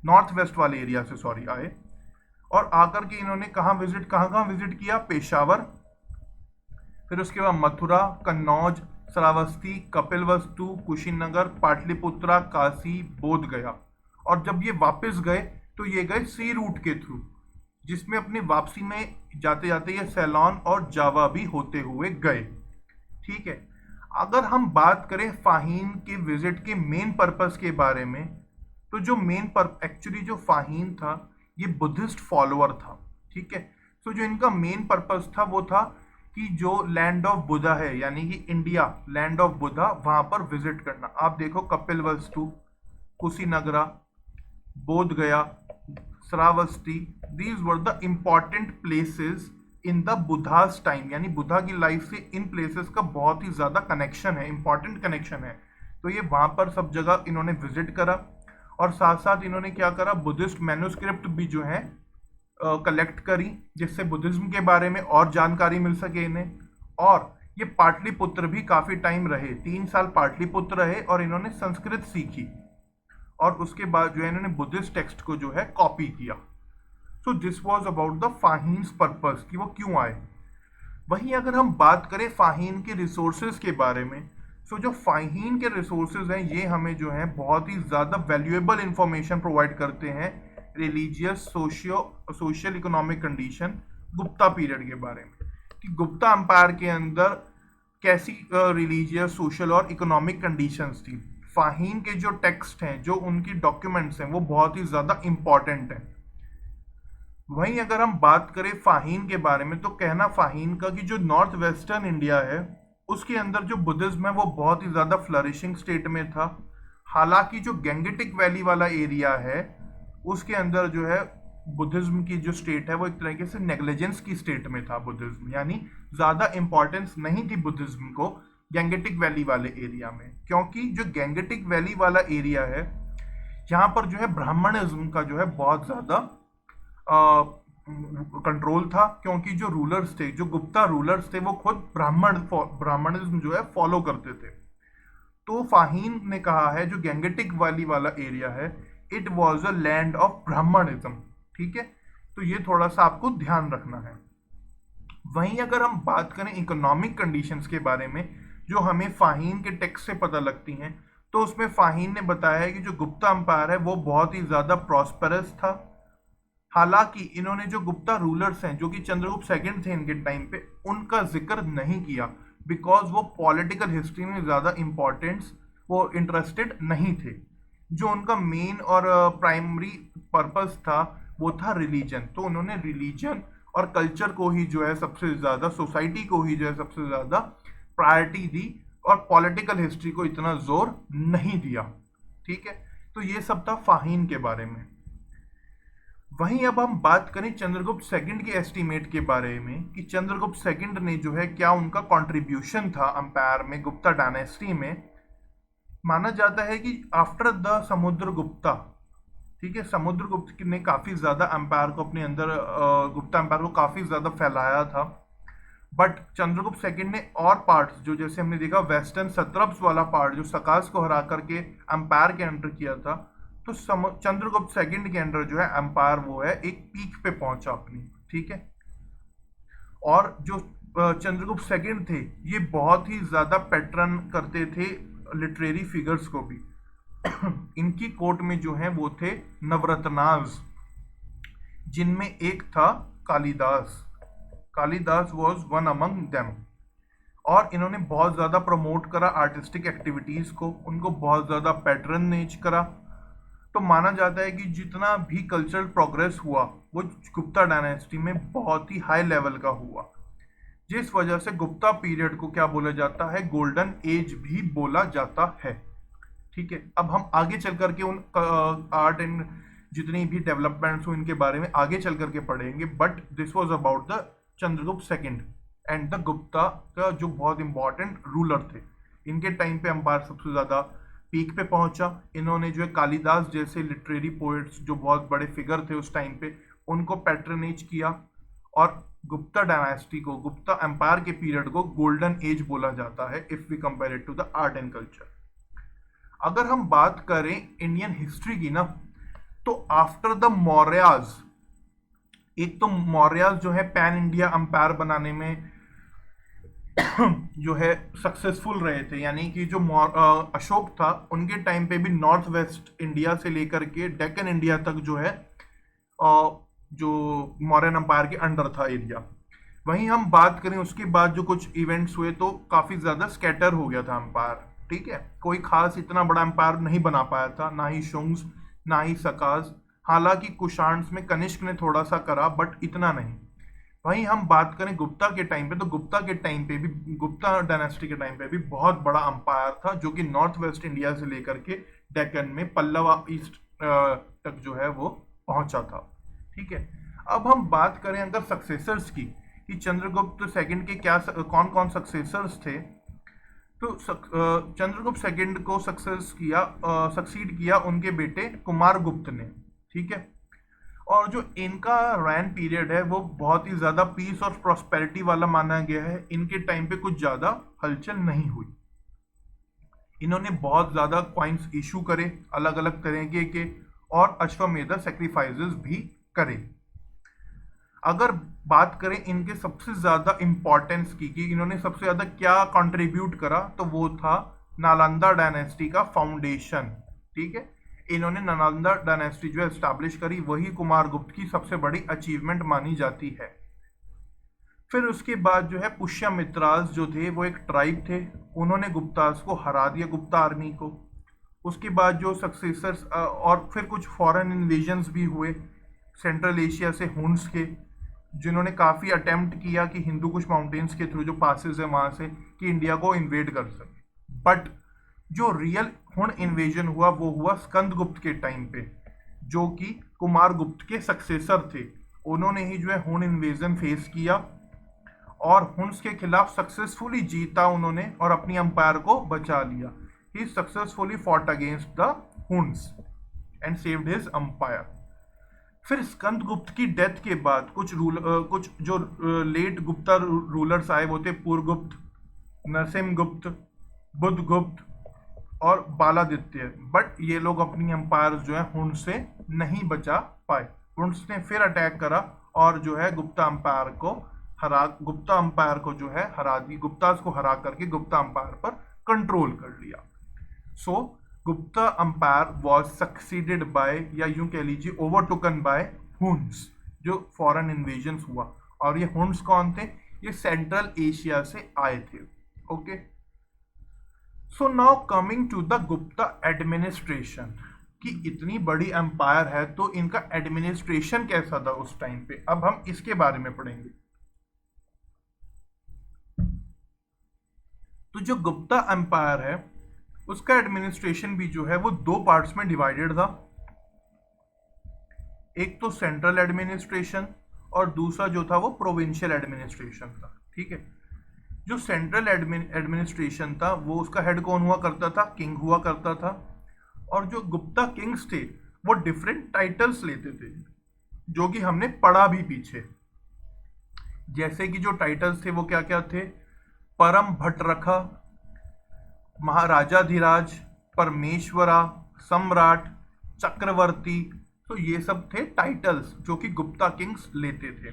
नॉर्थ वेस्ट वाले एरिया से सॉरी आए। और आकर के इन्होंने कहाँ विजिट किया, पेशावर, फिर उसके बाद मथुरा, कन्नौज, श्रावस्ती, कपिलवस्तु, कुशीनगर, पाटलिपुत्रा, काशी, बोध गया। और जब ये वापस गए तो ये गए सी रूट के थ्रू, जिसमें अपनी वापसी में जाते जाते ये सैलॉन और जावा भी होते हुए गए। ठीक है, अगर हम बात करें फाहीन के विजिट के मेन पर्पस के बारे में, तो जो एक्चुअली जो फाहीन था ये बुद्धिस्ट फॉलोअर था। ठीक है, तो जो इनका मेन पर्पस था वो था कि जो लैंड ऑफ बुद्धा है, यानी कि इंडिया लैंड ऑफ बुद्धा, वहां पर विजिट करना। आप देखो कपिलवस्तु, कुशीनगरा, बोध गया, Shravasti, these were the important places in the Buddhas time, यानी बुद्धा की लाइफ से इन प्लेसेस का बहुत ही ज्यादा कनेक्शन है, इंपॉर्टेंट कनेक्शन है। तो ये वहां पर सब जगह इन्होंने विजिट करा, और साथ साथ इन्होंने क्या करा, बुद्धिस्ट मैन्युस्क्रिप्ट भी जो है कलेक्ट करी, जिससे बुद्धिज्म के बारे में और जानकारी मिल सके इन्हें। और ये पाटलिपुत्र भी काफी टाइम रहे, 3 साल पाटलिपुत्र रहे, और इन्होंने संस्कृत सीखी। और उसके बाद जो है इन्होंने बुद्धिस्ट टेक्स्ट को जो है कॉपी किया। So this was about the Fahien's purpose कि वो क्यों आए। वहीं अगर हम बात करें फाहीन के रिसोर्सेज के बारे में, सो जो फाहीन के रिसोर्सेज हैं ये हमें जो है बहुत ही ज़्यादा वैल्यूएबल इंफॉर्मेशन प्रोवाइड करते हैं religious social economic condition Gupta period के बारे में, कि गुप्ता एम्पायर के अंदर कैसी रिलीजियस सोशल और इकोनॉमिक कंडीशंस थी। फाहीन के जो टेक्स्ट हैं, जो उनकी डॉक्यूमेंट्स हैं, वो बहुत ही ज़्यादा इम्पॉर्टेंट हैं। वहीं अगर हम बात करें फाहीन के बारे में, तो कहना फाहीन का कि जो नॉर्थ वेस्टर्न इंडिया है उसके अंदर जो बुद्धिज्म है वो बहुत ही ज़्यादा फ्लरिशिंग स्टेट में था। हालांकि जो गैंगेटिक वैली वाला एरिया है उसके अंदर जो है बुद्धिज्म की जो स्टेट है वो एक तरीके से नेग्लिजेंस की स्टेट में था बुद्धिज्म, यानी ज़्यादा इंपॉर्टेंस नहीं थी बुद्धिज्म को गैंगेटिक वैली वाले एरिया में, क्योंकि जो गैंगेटिक वैली वाला एरिया है यहाँ पर जो है ब्राह्मणिज्म का जो है बहुत ज़्यादा कंट्रोल था, क्योंकि जो रूलर्स थे, जो गुप्ता रूलर्स थे, वो खुद ब्राह्मणिज्म जो है फॉलो करते थे। तो फाहीन ने कहा है जो गैंगेटिक वैली वाला एरिया है it was a land of Brahmanism. ठीक है, तो ये थोड़ा सा आपको ध्यान रखना है। वहीं अगर हम बात करें इकोनॉमिक कंडीशंस के बारे में जो हमें फाहीन के टेक्स्ट से पता लगती हैं, तो उसमें फाहीन ने बताया है कि जो गुप्ता एम्पायर है वो बहुत ही ज़्यादा प्रॉस्पेरस था। हालांकि इन्होंने जो गुप्ता रूलर्स हैं जो कि चंद्रगुप्त सेकंड थे इनके टाइम पे, उनका जिक्र नहीं किया बिकॉज वो पॉलिटिकल हिस्ट्री में ज़्यादा इम्पोर्टेंस वो इंटरेस्टेड नहीं थे। जो उनका मेन और प्राइमरी पर्पस था वो था रिलीजन, तो उन्होंने रिलीजन और कल्चर को ही जो है सबसे ज़्यादा, सोसाइटी को ही जो है सबसे ज़्यादा प्रायोरिटी दी और पॉलिटिकल हिस्ट्री को इतना जोर नहीं दिया। ठीक है, तो ये सब था फाहीन के बारे में। वहीं अब हम बात करें चंद्रगुप्त सेकंड के एस्टीमेट के बारे में कि चंद्रगुप्त सेकंड ने जो है क्या उनका कंट्रीब्यूशन था अंपायर में, गुप्ता डायनेस्टी में। माना जाता है कि आफ्टर द समुद्रगुप्ता, ठीक है, समुद्रगुप्त ने काफ़ी ज़्यादा अंपायर को अपने अंदर, गुप्ता अंपायर को काफ़ी ज़्यादा फैलाया था। बट चंद्रगुप्त सेकंड ने और पार्ट्स जो, जैसे हमने देखा वेस्टर्न सत्रप्स वाला पार्ट जो सकास को हरा करके अंपायर के अंडर किया था, तो चंद्रगुप्त सेकंड के अंडर जो है अंपायर वो है एक पीक पे पहुंचा अपनी। ठीक है, और जो चंद्रगुप्त सेकंड थे ये बहुत ही ज़्यादा पैटर्न करते थे लिटरेरी फिगर्स को भी। इनकी कोर्ट में जो है वो थे नवरत्नाज, जिनमें एक था Kalidas. Kalidas was one among them, और इन्होंने बहुत ज़्यादा प्रमोट करा आर्टिस्टिक एक्टिविटीज़ को, उनको बहुत ज़्यादा पैट्रनेज करा। तो माना जाता है कि जितना भी कल्चरल प्रोग्रेस हुआ वो गुप्ता डायनेस्टी में बहुत ही हाई लेवल का हुआ, जिस वजह से गुप्ता पीरियड को क्या बोला जाता है, गोल्डन एज भी बोला जाता है। ठीक है, अब हम आगे चल करके उन आर्ट एंड जितनी भी डेवलपमेंट्स हो इनके बारे में आगे चल करके पढ़ेंगे, but this was about the Chandragupta second and the Gupta का जो बहुत इंपॉर्टेंट रूलर थे। इनके टाइम पे अंपायर सबसे ज़्यादा पीक पे पहुंचा। इन्होंने जो है कालिदास जैसे लिटरेरी पोइट्स जो बहुत बड़े फिगर थे उस टाइम पे, उनको पैट्रनेज किया, और गुप्ता डायनेस्टी को, गुप्ता एम्पायर के पीरियड को गोल्डन एज बोला जाता है if we compare it to the art and culture. अगर हम बात करें इंडियन हिस्ट्री की ना, तो आफ्टर द मौर्याज, एक तो मौर्याज जो है पैन इंडिया अंपायर बनाने में जो है सक्सेसफुल रहे थे, यानी कि जो अशोक था उनके टाइम पे भी नॉर्थ वेस्ट इंडिया से लेकर के डेक्कन इंडिया तक जो है जो मौर्यन अंपायर के अंडर था एरिया। वहीं हम बात करें उसके बाद जो कुछ इवेंट्स हुए तो काफ़ी ज़्यादा स्कैटर हो गया था अंपायर। ठीक है, कोई खास इतना बड़ा अंपायर नहीं बना पाया था, ना ही शुंग्स ना ही सकाज। हालांकि कुषाण्स में कनिष्क ने थोड़ा सा करा बट इतना नहीं। वहीं हम बात करें गुप्ता के टाइम पे, तो गुप्ता के टाइम पे भी, गुप्ता डायनेस्टी के टाइम पे भी बहुत बड़ा अंपायर था जो कि नॉर्थ वेस्ट इंडिया से लेकर के डेक्कन में पल्लवा ईस्ट तक जो है वो पहुंचा था। ठीक है, अब हम बात करें अगर सक्सेसर्स की कि चंद्रगुप्त सेकंड के क्या कौन कौन सक्सेसर्स थे, तो चंद्रगुप्त सेकंड को सक्सीड किया उनके बेटे कुमारगुप्त ने। ठीक है, और जो इनका रैन पीरियड है वो बहुत ही ज़्यादा पीस और प्रॉस्पेरिटी वाला माना गया है। इनके टाइम पे कुछ ज़्यादा हलचल नहीं हुई। इन्होंने बहुत ज़्यादा कॉइन्स इशू करे अलग अलग तरीके के, और अश्वमेध सेक्रीफाइसेस भी करे। अगर बात करें इनके सबसे ज़्यादा इम्पोर्टेंस की कि इन्होंने सबसे ज़्यादा क्या कंट्रीब्यूट करा, तो वो था नालंदा डायनेस्टी का फाउंडेशन। ठीक है, इन्होंने नालंदा डायनेस्टी जो एस्टैब्लिश करी, वही कुमारगुप्त की सबसे बड़ी अचीवमेंट मानी जाती है। फिर उसके बाद जो है पुष्यमित्रास जो थे वो एक ट्राइब थे, उन्होंने गुप्तास को हरा दिया, गुप्ता आर्मी को। उसके बाद जो सक्सेसर्स और फिर कुछ फॉरेन इन्वेजन्स भी हुए सेंट्रल एशिया से, हुन्स के, जिन्होंने काफ़ी अटेम्प्ट किया कि हिंदू कुश माउंटेन्स के थ्रू जो पासेस है वहाँ से कि इंडिया को इन्वेड कर सके। बट जो रियल हुन इन्वेजन हुआ वो हुआ स्कंदगुप्त के टाइम पे, जो कि कुमारगुप्त के सक्सेसर थे। उन्होंने ही जो है हुन इन्वेजन फेस किया और हुन्स के खिलाफ सक्सेसफुली जीता उन्होंने और अपनी अंपायर को बचा लिया। He successfully fought against the Huns and saved his empire. फिर स्कंदगुप्त की डेथ के बाद कुछ जो लेट गुप्ता रूलर्स आए वो थे पुरगुप्त, नरसिम्हगुप्त, बुद्धगुप्त और बालादित्य। बट ये लोग अपनी अंपायर जो है हुन्स से नहीं बचा पाए। हुन्स ने फिर अटैक करा और जो है गुप्ता अंपायर को जो है हरा दी, गुप्तास को हरा करके गुप्ता अंपायर पर कंट्रोल कर लिया। So Gupta empire was succeeded by, या यूं कह लीजिए ओवरटुकन बाय हुन्स, जो फॉरेन इन्वेजन हुआ। और ये हुन्स कौन थे? ये सेंट्रल एशिया से आए थे। Okay, so now coming to the Gupta administration, कि इतनी बड़ी एम्पायर है तो इनका एडमिनिस्ट्रेशन कैसा था उस टाइम पे। अब हम इसके बारे में पढ़ेंगे। तो जो गुप्ता एम्पायर है उसका एडमिनिस्ट्रेशन भी जो है वो दो पार्ट्स में डिवाइडेड था। एक तो सेंट्रल एडमिनिस्ट्रेशन और दूसरा जो था वो प्रोविंशियल एडमिनिस्ट्रेशन था। ठीक है, जो सेंट्रल एडमिनिस्ट्रेशन था वो उसका हेड कौन हुआ करता था? किंग हुआ करता था। और जो गुप्ता किंग्स थे वो डिफरेंट टाइटल्स लेते थे, जो कि हमने पढ़ा भी पीछे। जैसे कि जो टाइटल्स थे वो क्या क्या थे? परम भट्टरखा, महाराजाधिराज, परमेश्वरा, सम्राट, चक्रवर्ती। तो ये सब थे टाइटल्स जो कि गुप्ता किंग्स लेते थे।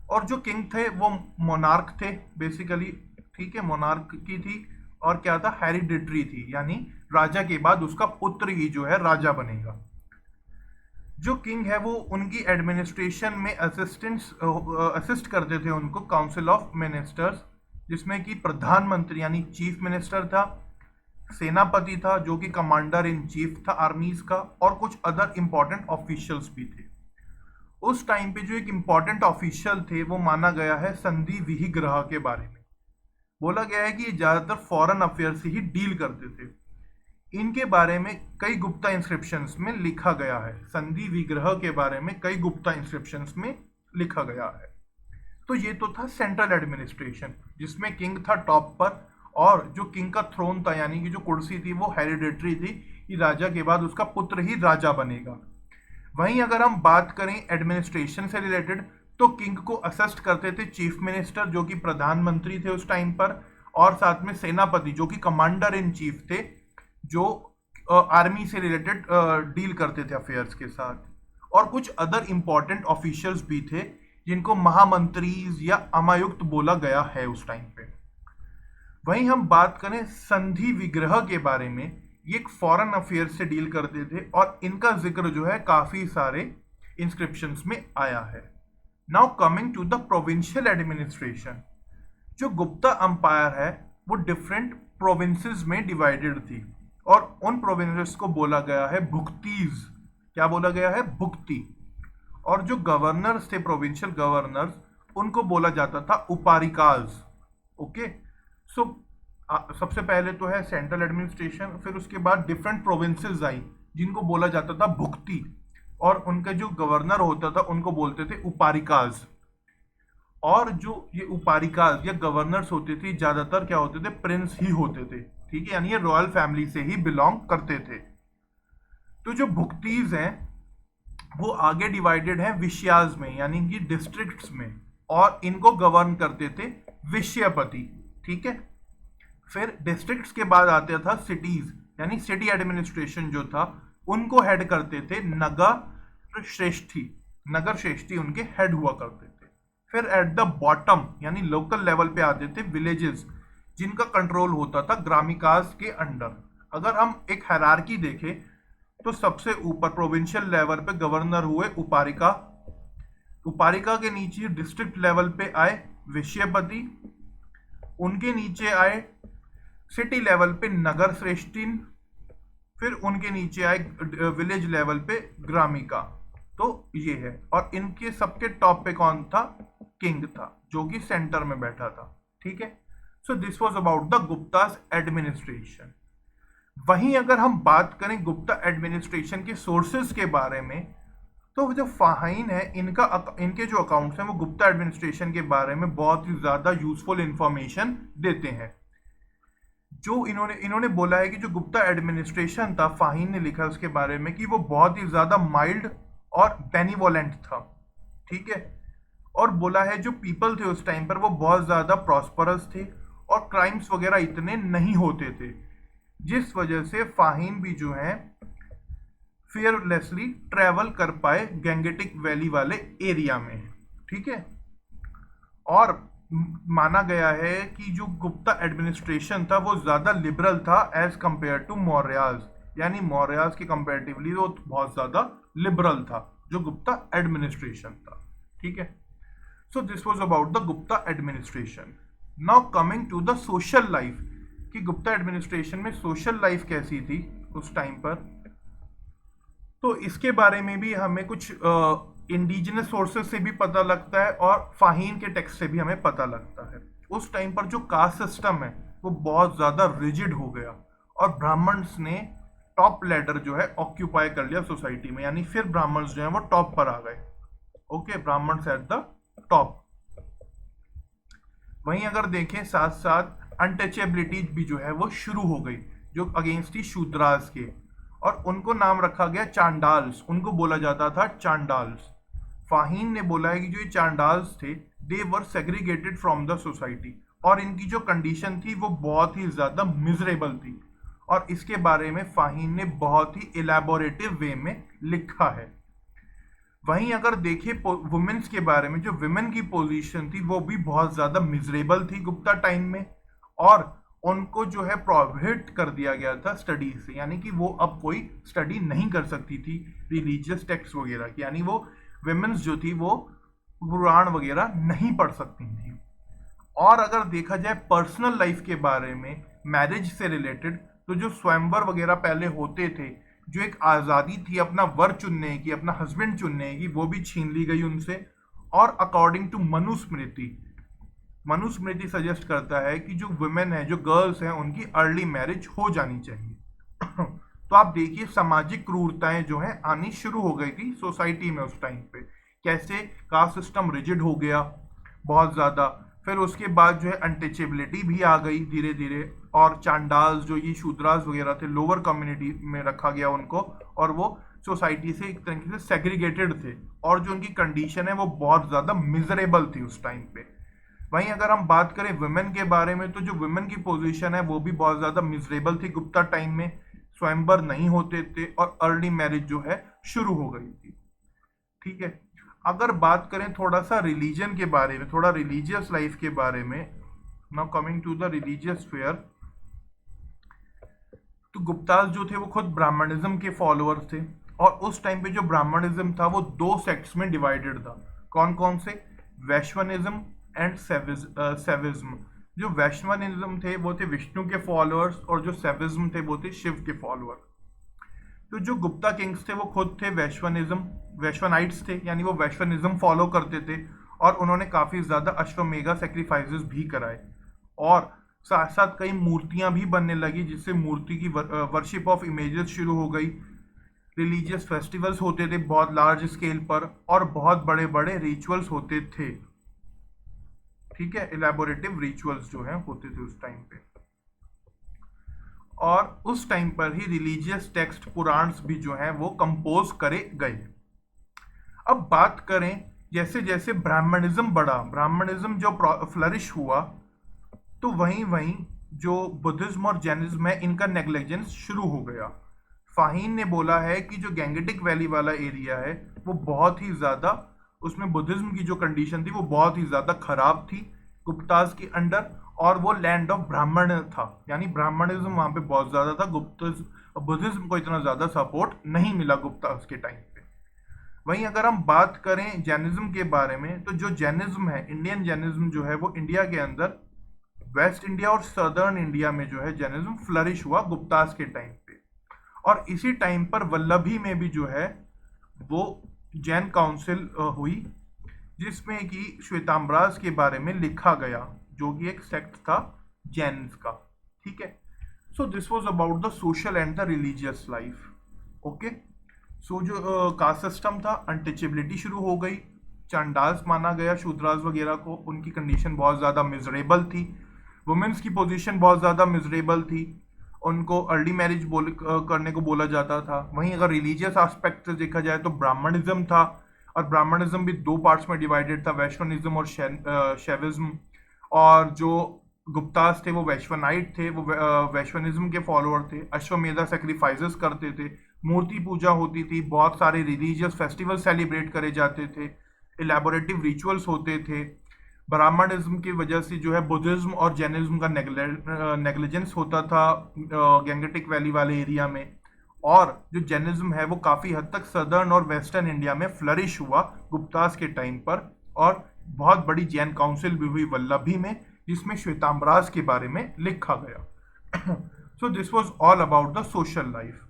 और जो किंग थे वो मोनार्क थे बेसिकली। ठीक है, मोनार्क की थी और क्या था? हेरिडिटरी थी, यानी राजा के बाद उसका पुत्र ही जो है राजा बनेगा। जो किंग है वो उनकी एडमिनिस्ट्रेशन में असिस्ट करते थे उनको काउंसिल ऑफ मिनिस्टर्स, जिसमें कि प्रधानमंत्री यानी चीफ मिनिस्टर था, सेनापति था जो कि कमांडर इन चीफ था आर्मीज का, और कुछ अदर इंपॉर्टेंट ऑफिशियल्स भी थे। उस टाइम पे जो एक इंपॉर्टेंट ऑफिशियल थे वो माना गया है संधि विग्रह के बारे में। बोला गया है कि ये ज्यादातर फॉरेन अफेयर से ही डील करते थे। इनके बारे में कई गुप्ता इंस्क्रिप्शंस में लिखा गया है। संधि विग्रह के बारे में कई गुप्ता इंस्क्रिप्शंस में लिखा गया है। तो ये तो था सेंट्रल एडमिनिस्ट्रेशन, जिसमें किंग था टॉप पर, और जो किंग का थ्रोन था यानी कि जो कुर्सी थी वो हेरिडिटरी थी कि राजा के बाद उसका पुत्र ही राजा बनेगा। वहीं अगर हम बात करें एडमिनिस्ट्रेशन से रिलेटेड, तो किंग को असिस्ट करते थे चीफ मिनिस्टर जो कि प्रधानमंत्री थे उस टाइम पर, और साथ में सेनापति जो कि कमांडर इन चीफ थे, जो आर्मी से रिलेटेड डील करते थे अफेयर्स के साथ, और कुछ अदर इंपॉर्टेंट ऑफिशियल्स भी थे जिनको महामंत्री या अमायुक्त बोला गया है उस टाइम पे। वहीं हम बात करें संधि विग्रह के बारे में, ये एक फॉरेन अफेयर से डील करते थे और इनका जिक्र जो है काफी सारे इंस्क्रिप्शंस में आया है। Now coming to the provincial administration, जो गुप्ता अंपायर है वो डिफरेंट प्रोविंसेस में डिवाइडेड थी, और उन प्रोविंसेस को बोला गया है भुक्तीज। क्या बोला गया है? भुक्ति। और जो गवर्नर्स थे, प्रोविंशियल गवर्नर्स, उनको बोला जाता था उपारिकाज। ओके, सो सबसे पहले तो है सेंट्रल एडमिनिस्ट्रेशन, फिर उसके बाद डिफरेंट प्रोविंसेस आई जिनको बोला जाता था भुक्ति, और उनका जो गवर्नर होता था उनको बोलते थे उपारिकाज। और जो ये उपारिकाज या गवर्नर्स होते थे ज्यादातर क्या होते थे? प्रिंस ही होते थे। ठीक है, यानी ये रॉयल फैमिली से ही बिलोंग करते थे। तो जो भुक्तीज हैं वो आगे डिवाइडेड है विषयाज में, यानी कि डिस्ट्रिक्ट्स में, और इनको गवर्न करते थे विषयपति। ठीक है, फिर डिस्ट्रिक्ट्स के बाद आता था सिटीज, यानी सिटी एडमिनिस्ट्रेशन जो था उनको हेड करते थे नगर श्रेष्ठी। नगर श्रेष्ठी उनके हेड हुआ करते थे। फिर एट द बॉटम यानी लोकल लेवल पे आते थे विलेजेस, जिनका कंट्रोल होता था ग्रामिकास के अंडर। अगर हम एक हायरार्की देखें तो सबसे ऊपर प्रोविंशियल लेवल पे गवर्नर हुए उपारिका। उपारिका के नीचे डिस्ट्रिक्ट लेवल पे आए विषयपति। उनके नीचे आए सिटी लेवल पे नगर श्रेष्ठीन। फिर उनके नीचे आए विलेज लेवल पे ग्रामिका। तो ये है, और इनके सबके टॉप पे कौन था? किंग था, जो कि सेंटर में बैठा था। ठीक है, so this was about the Guptas administration. वहीं अगर हम बात करें गुप्ता एडमिनिस्ट्रेशन के सोर्सेज के बारे में, तो जो फाहिन है इनके जो अकाउंट्स हैं वो गुप्ता एडमिनिस्ट्रेशन के बारे में बहुत ही ज्यादा यूजफुल इंफॉर्मेशन देते हैं। जो इन्होंने बोला है कि जो गुप्ता एडमिनिस्ट्रेशन था, फाहिन ने लिखा उसके बारे में कि वो बहुत ही ज्यादा माइल्ड और बेनिवोलेंट था। ठीक है, और बोला है जो पीपल थे उस टाइम पर वो बहुत ज्यादा प्रॉस्परस थे और क्राइम्स वगैरह इतने नहीं होते थे, जिस वजह से फाहिन भी जो है फियरलेसली ट्रेवल कर पाए गैंगेटिक वैली वाले एरिया में। ठीक है, और माना गया है कि जो गुप्ता एडमिनिस्ट्रेशन था वो ज्यादा लिबरल था एज कंपेयर टू मौर्याज, यानी मौर्याज के कंपेरेटिवली वो बहुत ज्यादा लिबरल था जो गुप्ता एडमिनिस्ट्रेशन था। ठीक है, so this was about the Gupta administration. Now coming to the social life, कि गुप्ता एडमिनिस्ट्रेशन में सोशल लाइफ कैसी थी उस टाइम पर, तो इसके बारे में भी हमें कुछ इंडिजिनस सोर्सेज से भी पता लगता है और फाहीन के टेक्स्ट से भी हमें पता लगता है। उस टाइम पर जो कास्ट सिस्टम है वो बहुत ज्यादा रिजिड हो गया और ब्राह्मण्स ने टॉप लेडर जो है ऑक्यूपाई कर लिया सोसाइटी में, यानी फिर ब्राह्मण्स जो है वो टॉप पर आ गए। Okay, Brahmans at the top. वहीं अगर देखें साथ साथ अनटचेबिलिटी भी जो है वो शुरू हो गई जो अगेंस्ट ही शूद्रास के, और उनको नाम रखा गया चांडाल्स। उनको बोला जाता था चांडाल्स। फाहीन ने बोला है कि जो ये चांडाल्स थे दे वर सेग्रीगेटेड फ्रॉम द सोसाइटी, और इनकी जो कंडीशन थी वो बहुत ही ज्यादा मिजरेबल थी, और इसके बारे में फाहीन ने बहुत ही इलेबोरेटिव वे में लिखा है। वहीं अगर देखें वुमेन्स के बारे में, जो विमेन की पोजीशन थी वो भी बहुत ज्यादा मिजरेबल थी गुप्ता टाइम में, और उनको जो है प्रोहिबिट कर दिया गया था स्टडी से, यानी कि वो अब कोई स्टडी नहीं कर सकती थी रिलीजियस टेक्स्ट वगैरह की, यानी वो विमेन्स जो थी वो पुराण वगैरह नहीं पढ़ सकती थी। और अगर देखा जाए पर्सनल लाइफ के बारे में मैरिज से रिलेटेड, तो जो स्वयंवर वगैरह पहले होते थे, जो एक आज़ादी थी अपना वर चुनने की, अपना हस्बैंड चुनने की, वो भी छीन ली गई उनसे। और अकॉर्डिंग टू मनुस्मृति सजेस्ट करता है कि जो वुमेन है, जो गर्ल्स हैं, उनकी अर्ली मैरिज हो जानी चाहिए। तो आप देखिए सामाजिक क्रूरताएं जो हैं आनी शुरू हो गई थी सोसाइटी में उस टाइम पे, कैसे कास्ट सिस्टम रिजिड हो गया बहुत ज़्यादा। फिर उसके बाद जो है अनटचेबिलिटी भी आ गई धीरे धीरे, और चांडाल्स जो ये शूद्रास वगैरह थे लोअर कम्युनिटी में रखा गया उनको, और वो सोसाइटी से एक तरीके से सेग्रीगेटेड थे, और जो उनकी कंडीशन है वो बहुत ज़्यादा मिजरेबल थी उस टाइम पे। वहीं अगर हम बात करें वुमेन के बारे में, तो जो वुमेन की पोजीशन है वो भी बहुत ज़्यादा मिजरेबल थी गुप्ता टाइम में। स्वयंवर नहीं होते थे और अर्ली मैरिज जो है शुरू हो गई थी। ठीक है, अगर बात करें थोड़ा सा रिलीजन के बारे में, थोड़ा रिलीजियस लाइफ के बारे में, now coming to the religious fair, तो गुप्तास जो थे वो खुद ब्राह्मणिज्म के फॉलोअर्स थे, और उस टाइम पे जो ब्राह्मणिज्म था वो दो सेक्ट्स में डिवाइडेड था। कौन कौन से? वैश्वनिज्म एंड सेविज्म। जो वैश्वनिज्म थे वो थे विष्णु के फॉलोअर्स, और जो सेविज्म थे वो थे शिव के फॉलोअर। तो जो गुप्ता किंग्स थे वो खुद थे वैश्वनाइट्स थे, यानी वो वैश्वनिज्म फॉलो करते थे, और उन्होंने काफी ज्यादा अश्वमेघ सेक्रीफाइसेस भी कराए, और साथ साथ कई मूर्तियां भी बनने लगी, जिससे मूर्ति की वर्शिप ऑफ इमेजेस शुरू हो गई। रिलीजियस फेस्टिवल्स होते थे बहुत लार्ज स्केल पर, और बहुत बड़े बड़े रिचुअल्स होते थे। ठीक है, इलेबोरेटिव रिचुअल्स जो हैं होते थे उस टाइम पे, और उस टाइम पर ही रिलीजियस टेक्स्ट पुराण्स भी जो हैं वो कंपोज करे गए। अब बात करें जैसे जैसे ब्राह्मणिज्म बढ़ा, ब्राह्मणिज्म जो फ्लरिश हुआ, तो वहीं वहीं जो बुद्धिज्म और जैनिज्म है इनका नेग्लिजेंस शुरू हो गया। फाहीन ने बोला है कि जो गैंगेटिक वैली वाला एरिया है वो बहुत ही ज़्यादा, उसमें बुद्धिज्म की जो कंडीशन थी वो बहुत ही ज़्यादा खराब थी गुप्ताज के अंडर, और वो लैंड ऑफ ब्राह्मण था, यानी ब्राह्मणिज्म वहाँ पे बहुत ज़्यादा था। बुद्धिज्म को इतना ज़्यादा सपोर्ट नहीं मिला गुप्ताज के टाइम पे। वहीं अगर हम बात करें जैनिज्म के बारे में, तो जो जैनिज्म है, इंडियन जैनिज्म जो है वो इंडिया के अंदर वेस्ट इंडिया और सदर्न इंडिया में जो है जैनिज्म फ्लरिश हुआ गुप्ताज के टाइम पे। और इसी टाइम पर वल्लभी में भी जो है वो जैन काउंसिल हुई, जिसमें कि श्वेताम्बराज के बारे में लिखा गया, जो कि एक सेक्ट था जैन्स का। ठीक है, so this was about the social and the religious life. Okay, so जो कास्ट सिस्टम था, अनटचेबिलिटी शुरू हो गई, चांडाल्स माना गया शूद्रास वगैरह को, उनकी कंडीशन बहुत ज़्यादा मिजरेबल थी, वुमेन्स की पोजीशन बहुत ज़्यादा मिजरेबल थी, उनको अर्ली मैरिज करने को बोला जाता था। वहीं अगर रिलीजियस एस्पेक्ट से देखा जाए तो ब्राह्मणिज्म था, और ब्राह्मणिज्म भी दो पार्ट्स में डिवाइडेड था, वैश्वनिज्म और शैविज्म। और जो गुप्तास थे वो वैश्वनाइट थे, वो वैश्वनिज्म के फॉलोअर थे, अश्वमेधा सेक्रीफाइसेस करते थे, मूर्ति पूजा होती थी, बहुत सारे रिलीजियस फेस्टिवल सेलिब्रेट करे जाते थे, इलेबोरेटिव रिचुअल्स होते थे। ब्राह्मणिज्म की वजह से जो है बुद्धिज्म और जैनिज्म का नेग्लिजेंस होता था गैंगेटिक वैली वाले एरिया में। और जो जैनिज्म है वो काफ़ी हद तक सदर्न और वेस्टर्न इंडिया में फ्लरिश हुआ गुप्तास के टाइम पर, और बहुत बड़ी जैन काउंसिल भी हुई वल्लभी में, जिसमें श्वेताम्बराज के बारे में लिखा गया। So this was all about the social life.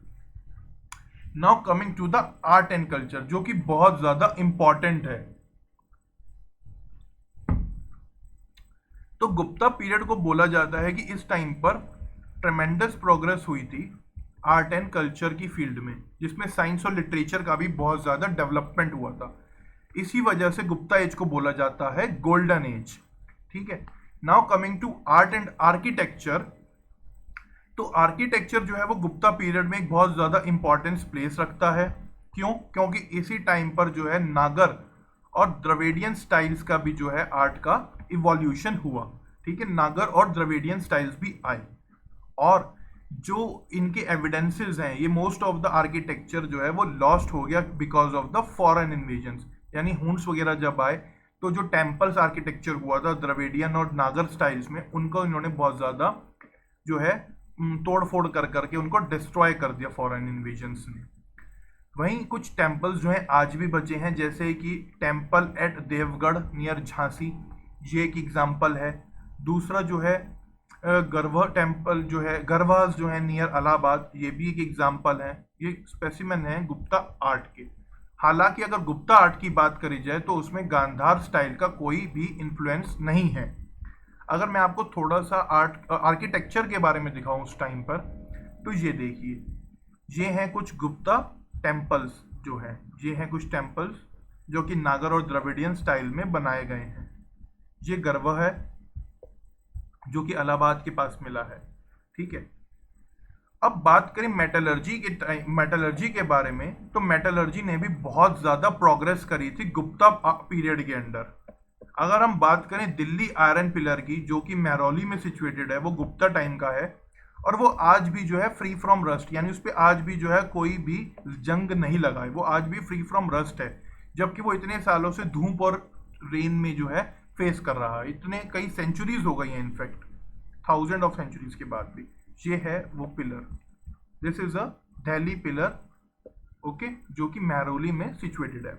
Now coming to the art and culture, जो कि बहुत ज़्यादा इंपॉर्टेंट है। तो गुप्ता पीरियड को बोला जाता है कि इस टाइम पर ट्रेमेंडस प्रोग्रेस हुई थी आर्ट एंड कल्चर की फील्ड में, जिसमें साइंस और लिटरेचर का भी बहुत ज़्यादा डेवलपमेंट हुआ था। इसी वजह से गुप्ता एज को बोला जाता है गोल्डन एज। ठीक है, now coming to art and architecture. तो आर्किटेक्चर जो है वो गुप्ता पीरियड में एक बहुत ज़्यादा इंपॉर्टेंस प्लेस रखता है। क्यों? क्योंकि इसी टाइम पर जो है नागर और द्रविडियन स्टाइल्स का भी जो है आर्ट का इवोल्यूशन हुआ। ठीक है, नागर और द्रविडियन स्टाइल्स भी आए, और जो इनके एविडेंसेस हैं, ये मोस्ट ऑफ द आर्किटेक्चर जो है वो लॉस्ट हो गया because of the foreign invasions. यानी हुन्स वगैरह जब आए तो जो टेम्पल्स आर्किटेक्चर हुआ था द्रविडियन और नागर स्टाइल्स में, उनको इन्होंने बहुत ज़्यादा जो है तोड़ फोड़ कर करके उनको डिस्ट्रॉय कर दिया फॉरेन इन्वेजन्स ने। वहीं कुछ टेम्पल्स जो हैं आज भी बचे हैं, जैसे कि temple at Deogarh near Jhansi, ये एक एग्जाम्पल है। दूसरा जो है गरवा टेम्पल जो है, गरवास जो है नियर इलाहाबाद, ये भी एक एग्जाम्पल है। ये स्पेसिमेन है गुप्ता आर्ट के। हालांकि अगर गुप्ता आर्ट की बात करी जाए तो उसमें गांधार स्टाइल का कोई भी इन्फ्लुएंस नहीं है। अगर मैं आपको थोड़ा सा आर्किटेक्चर के बारे में दिखाऊं उस टाइम पर, तो ये देखिए, ये हैं कुछ गुप्ता टेम्पल्स जो हैं, ये हैं कुछ टेम्पल्स जो कि नागर और द्रविडियन स्टाइल में बनाए गए हैं। ये गरवा है जो कि इलाहाबाद के पास मिला है। ठीक है, अब बात करें मेटलर्जी के बारे में, तो मेटलर्जी ने भी बहुत ज़्यादा प्रोग्रेस करी थी गुप्ता पीरियड के अंडर। अगर हम बात करें दिल्ली आयरन पिलर की, जो कि महरौली में सिचुएटेड है, वो गुप्ता टाइम का है, और वो आज भी जो है फ्री फ्रॉम रस्ट, यानी उस पर आज भी जो है कोई भी जंग नहीं लगा है, वो आज भी फ्री फ्रॉम रस्ट है, जबकि वो इतने सालों से धूप और रेन में जो है फेस कर रहा है। इतने कई सेंचुरीज हो गई हैं, इनफैक्ट 1000 ऑफ सेंचुरीज के बाद भी। ये है वो pillar, this is a Delhi pillar, okay, जो कि महरौली में सिचुएटेड है।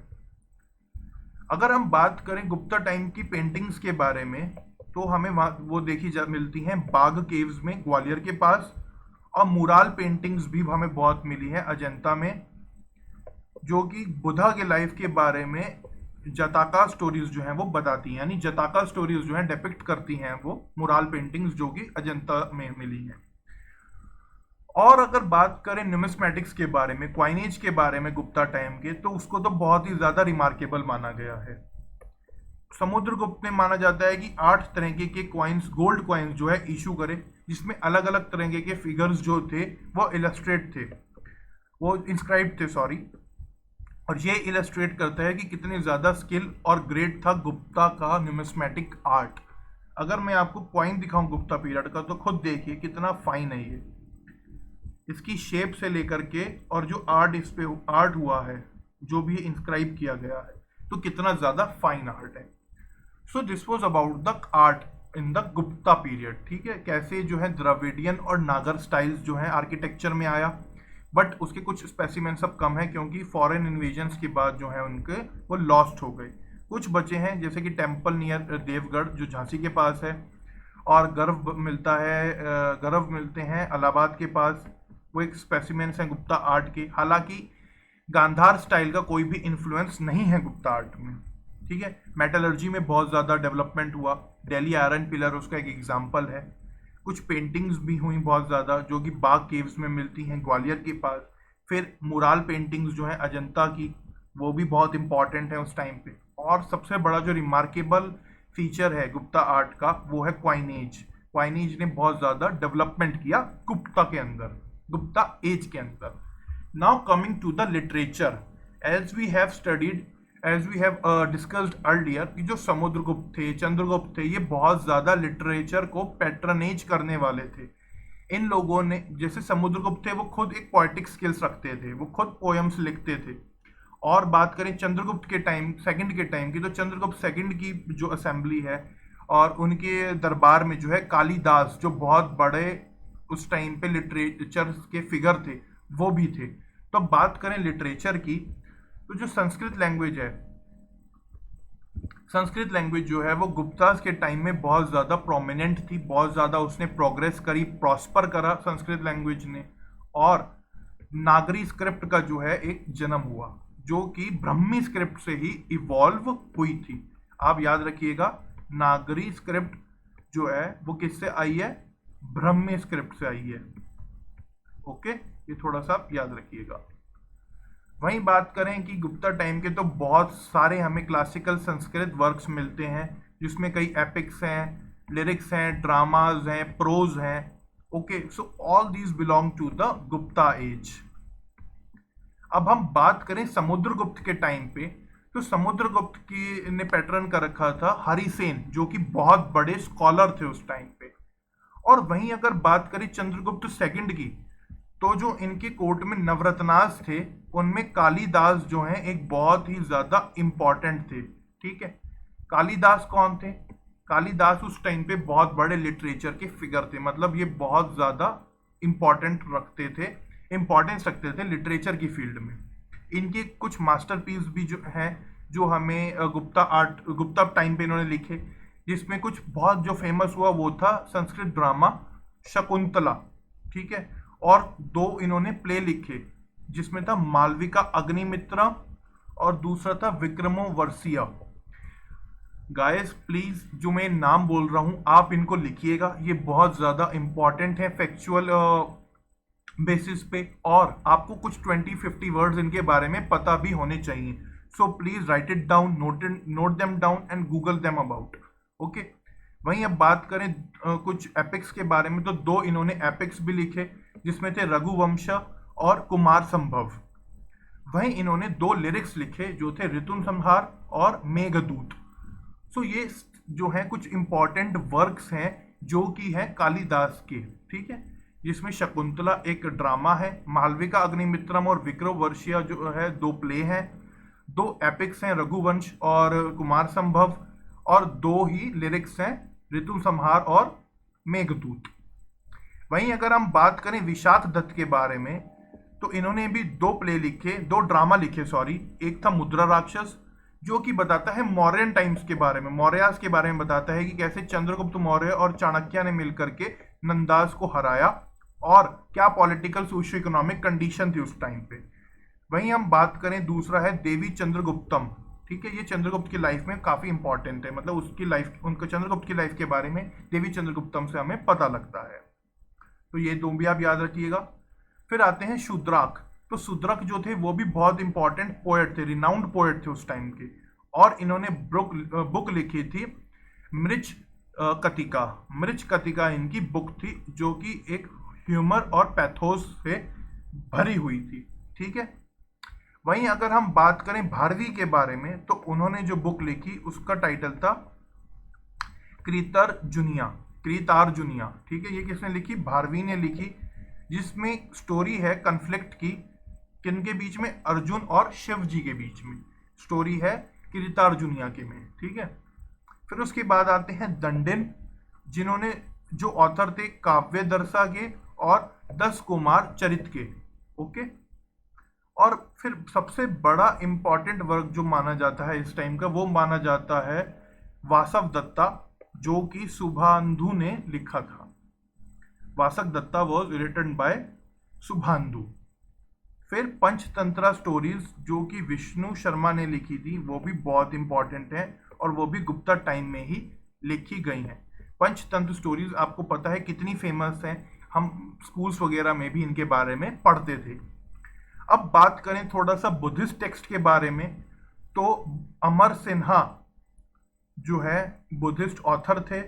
अगर हम बात करें गुप्ता टाइम की पेंटिंग्स के बारे में, तो हमें वो देखी जा मिलती हैं बाग केव्स में ग्वालियर के पास, और मुराल पेंटिंग्स भी हमें बहुत मिली है अजंता में, जो कि बुद्धा के लाइफ के बारे में जताका स्टोरीज जो हैं वो बताती हैं, यानी जताका स्टोरीज जो हैं डिपिक्ट करती हैं वो मुराल पेंटिंग्स जो कि अजंता में मिली हैं। और अगर बात करें न्यूमिस्मेटिक्स के बारे में, क्वाइनेज के बारे में गुप्ता टाइम के, तो उसको तो बहुत ही ज़्यादा रिमार्केबल माना गया है। समुद्रगुप्त ने माना जाता है कि 8 तरह के कॉइन्स, गोल्ड कॉइन्स जो है इशू करे, जिसमें अलग अलग तरह के फिगर्स जो थे वो इलस्ट्रेट थे, वो इंस्क्राइब थे, सॉरी। और ये इलस्ट्रेट करता है कि कितनी ज़्यादा स्किल और ग्रेट था गुप्ता का न्यूमिस्मेटिक आर्ट। अगर मैं आपको कॉइन दिखाऊं गुप्ता पीरियड का तो खुद देखिए कितना फाइन है ये, इसकी शेप से लेकर के और जो आर्ट इस पे आर्ट हुआ है, जो भी इंस्क्राइब किया गया है, तो कितना ज्यादा फाइन आर्ट है। So this was about the art in the Gupta period. ठीक है, कैसे जो है द्रविडियन और नागर स्टाइल्स जो है आर्किटेक्चर में आया, बट उसके कुछ स्पेसिमेन सब कम है क्योंकि फॉरेन इन्वेजन्स के बाद जो है उनके वो लॉस्ट हो गए। कुछ बचे हैं जैसे कि टेम्पल नियर देवगढ़ जो झांसी के पास है, और गर्व मिलते हैं इलाहाबाद के पास, वो एक स्पेसिमेंस हैं गुप्ता आर्ट के। हालांकि गांधार स्टाइल का कोई भी इन्फ्लुएंस नहीं है गुप्ता आर्ट में। ठीक है, मेटलर्जी में बहुत ज़्यादा डेवलपमेंट हुआ, दिल्ली आयरन पिलर उसका एक एग्जाम्पल है। कुछ पेंटिंग्स भी हुई बहुत ज़्यादा जो कि बाग केव्स में मिलती हैं ग्वालियर के पास। फिर मुराल पेंटिंग्स जो हैं अजंता की, वो भी बहुत इंपॉर्टेंट है उस टाइम पे। और सबसे बड़ा जो रिमार्केबल फीचर है गुप्ता आर्ट का वो है क्वाइनेज। क्वाइनेज ने बहुत ज़्यादा डेवलपमेंट किया गुप्ता के अंदर, गुप्ता एज के अंदर। Now coming to the literature, as we have studied as we have discussed earlier कि जो समुद्रगुप्त थे, चंद्रगुप्त थे, ये बहुत ज़्यादा लिटरेचर को पैट्रनेज करने वाले थे। इन लोगों ने, जैसे समुद्रगुप्त थे वो खुद एक पोएटिक स्किल्स रखते थे, वो खुद पोएम्स लिखते थे। और बात करें चंद्रगुप्त के टाइम सेकंड के टाइम की, तो चंद्रगुप्त सेकंड की जो असेंबली है और उनके दरबार में जो है कालिदास, जो बहुत बड़े उस टाइम पे लिटरेचर के फिगर थे, वो भी थे। तो बात करें लिटरेचर की, तो जो संस्कृत लैंग्वेज है, संस्कृत लैंग्वेज जो है वो गुप्तास के टाइम में बहुत ज़्यादा प्रोमिनेंट थी, बहुत ज़्यादा उसने प्रोग्रेस करी, प्रॉस्पर करा संस्कृत लैंग्वेज ने। और नागरी स्क्रिप्ट का जो है एक जन्म हुआ जो कि ब्रह्मी स्क्रिप्ट से ही इवॉल्व हुई थी। आप याद रखिएगा, नागरी स्क्रिप्ट जो है वो किससे आई है? ब्रह्मी स्क्रिप्ट से आई है। ओके, ये थोड़ा सा आप याद रखिएगा। वहीं बात करें कि गुप्ता टाइम के तो बहुत सारे हमें क्लासिकल संस्कृत वर्क्स मिलते हैं जिसमें कई एपिक्स हैं, लिरिक्स हैं, ड्रामाज हैं, प्रोज हैं। Okay, so all these belong to the Gupta age. अब हम बात करें समुद्रगुप्त के टाइम पे, तो समुद्रगुप्त की ने पैटर्न कर रखा था हरिसेन, जो कि बहुत बड़े स्कॉलर थे उस टाइम पे। और वहीं अगर बात करें चंद्रगुप्त सेकंड की, तो जो इनके कोर्ट में नवरत्नास थे उनमें कालिदास जो हैं एक बहुत ही ज्यादा इंपॉर्टेंट थे। ठीक है, कालिदास कौन थे? कालिदास उस टाइम पे बहुत बड़े लिटरेचर के फिगर थे, मतलब ये बहुत ज्यादा इंपॉर्टेंस रखते थे लिटरेचर की फील्ड में। इनके कुछ मास्टरपीस भी जो हैं जो हमें गुप्ता टाइम पे इन्होंने लिखे, जिसमें कुछ बहुत जो फेमस हुआ वो था संस्कृत ड्रामा शकुंतला। ठीक है, और दो इन्होंने प्ले लिखे जिसमें था मालविका अग्निमित्रा और दूसरा था विक्रमो वर्षिया। गाइस प्लीज, जो मैं नाम बोल रहा हूं आप इनको लिखिएगा, ये बहुत ज्यादा इंपॉर्टेंट है फैक्चुअल बेसिस पे, और आपको कुछ 20-50 वर्ड्स इनके बारे में पता भी होने चाहिए। So please right it down, note them down and Google them about. Okay, वहीं अब बात करें कुछ एपिक्स के बारे में, तो दो इन्होंने एपिक्स भी लिखे जिसमें थे रघुवंश और कुमार संभव। वहीं इन्होंने दो लिरिक्स लिखे जो थे ऋतु संहार और मेघदूत। सो ये जो है कुछ इंपॉर्टेंट वर्क्स हैं जो कि हैं कालिदास के। ठीक है, जिसमें शकुंतला एक ड्रामा है, मालविका अग्निमित्रम और विक्रमोर्वशिया जो है दो प्ले हैं, दो एपिक्स हैं रघुवंश और कुमार संभव, और दो ही लिरिक्स हैं ऋतु संहार और मेघदूत। वहीं अगर हम बात करें विशाख दत्त के बारे में, तो इन्होंने भी दो ड्रामा लिखे सॉरी। एक था मुद्रा राक्षस जो कि बताता है मौर्यन टाइम्स के बारे में, मौर्यास के बारे में बताता है कि कैसे चंद्रगुप्त मौर्य और चाणक्य ने मिलकर के नंदास को हराया और क्या पॉलिटिकल सोशियो इकोनॉमिक कंडीशन थी उस टाइम पे। वहीं हम बात करें, दूसरा है देवी चंद्रगुप्तम। ठीक है, ये चंद्रगुप्त की लाइफ में काफी इंपॉर्टेंट है, मतलब उनका चंद्रगुप्त की लाइफ के बारे में देवी चंद्रगुप्तम से हमें पता लगता है। तो ये दो भी आप याद रखिएगा। फिर आते हैं शूद्राक। तो शूद्रक जो थे वो भी बहुत इंपॉर्टेंट पोएट थे, रिनाउंड पोएट थे उस टाइम के, और इन्होंने बुक लिखी थी मृच कतिका। मृच कतिका इनकी बुक थी जो कि एक ह्यूमर और पैथोस से भरी हुई थी। ठीक है, वहीं अगर हम बात करें भारवी के बारे में, तो उन्होंने जो बुक लिखी उसका टाइटल था कृतार्जुनिया, कृतार्जुनिया, ठीक है। ये किसने लिखी? भारवी ने लिखी, जिसमें स्टोरी है कन्फ्लिक्ट की, किनके बीच में? अर्जुन और शिव जी के बीच में स्टोरी है कृतार्जुनिया के में, ठीक है। फिर उसके बाद आते हैं दंडिन, जिन्होंने जो ऑथर थे काव्य दर्शा के और 10 कुमार चरित के, ओके। और फिर सबसे बड़ा इंपॉर्टेंट वर्क जो माना जाता है इस टाइम का, वो माना जाता है वासव दत्ता, जो कि शुभांधु ने लिखा था। वासव दत्ता वॉज रिटन बाय शुभांधु। फिर पंचतंत्रा स्टोरीज, जो कि विष्णु शर्मा ने लिखी थी, वो भी बहुत इंपॉर्टेंट है और वो भी गुप्ता टाइम में ही लिखी गई हैं। पंचतंत्र स्टोरीज आपको पता है कितनी फेमस हैं, हम स्कूल्स वगैरह में भी इनके बारे में पढ़ते थे। अब बात करें थोड़ा सा बुद्धिस्ट टेक्स्ट के बारे में, तो अमर सिन्हा जो है बुद्धिस्ट ऑथर थे,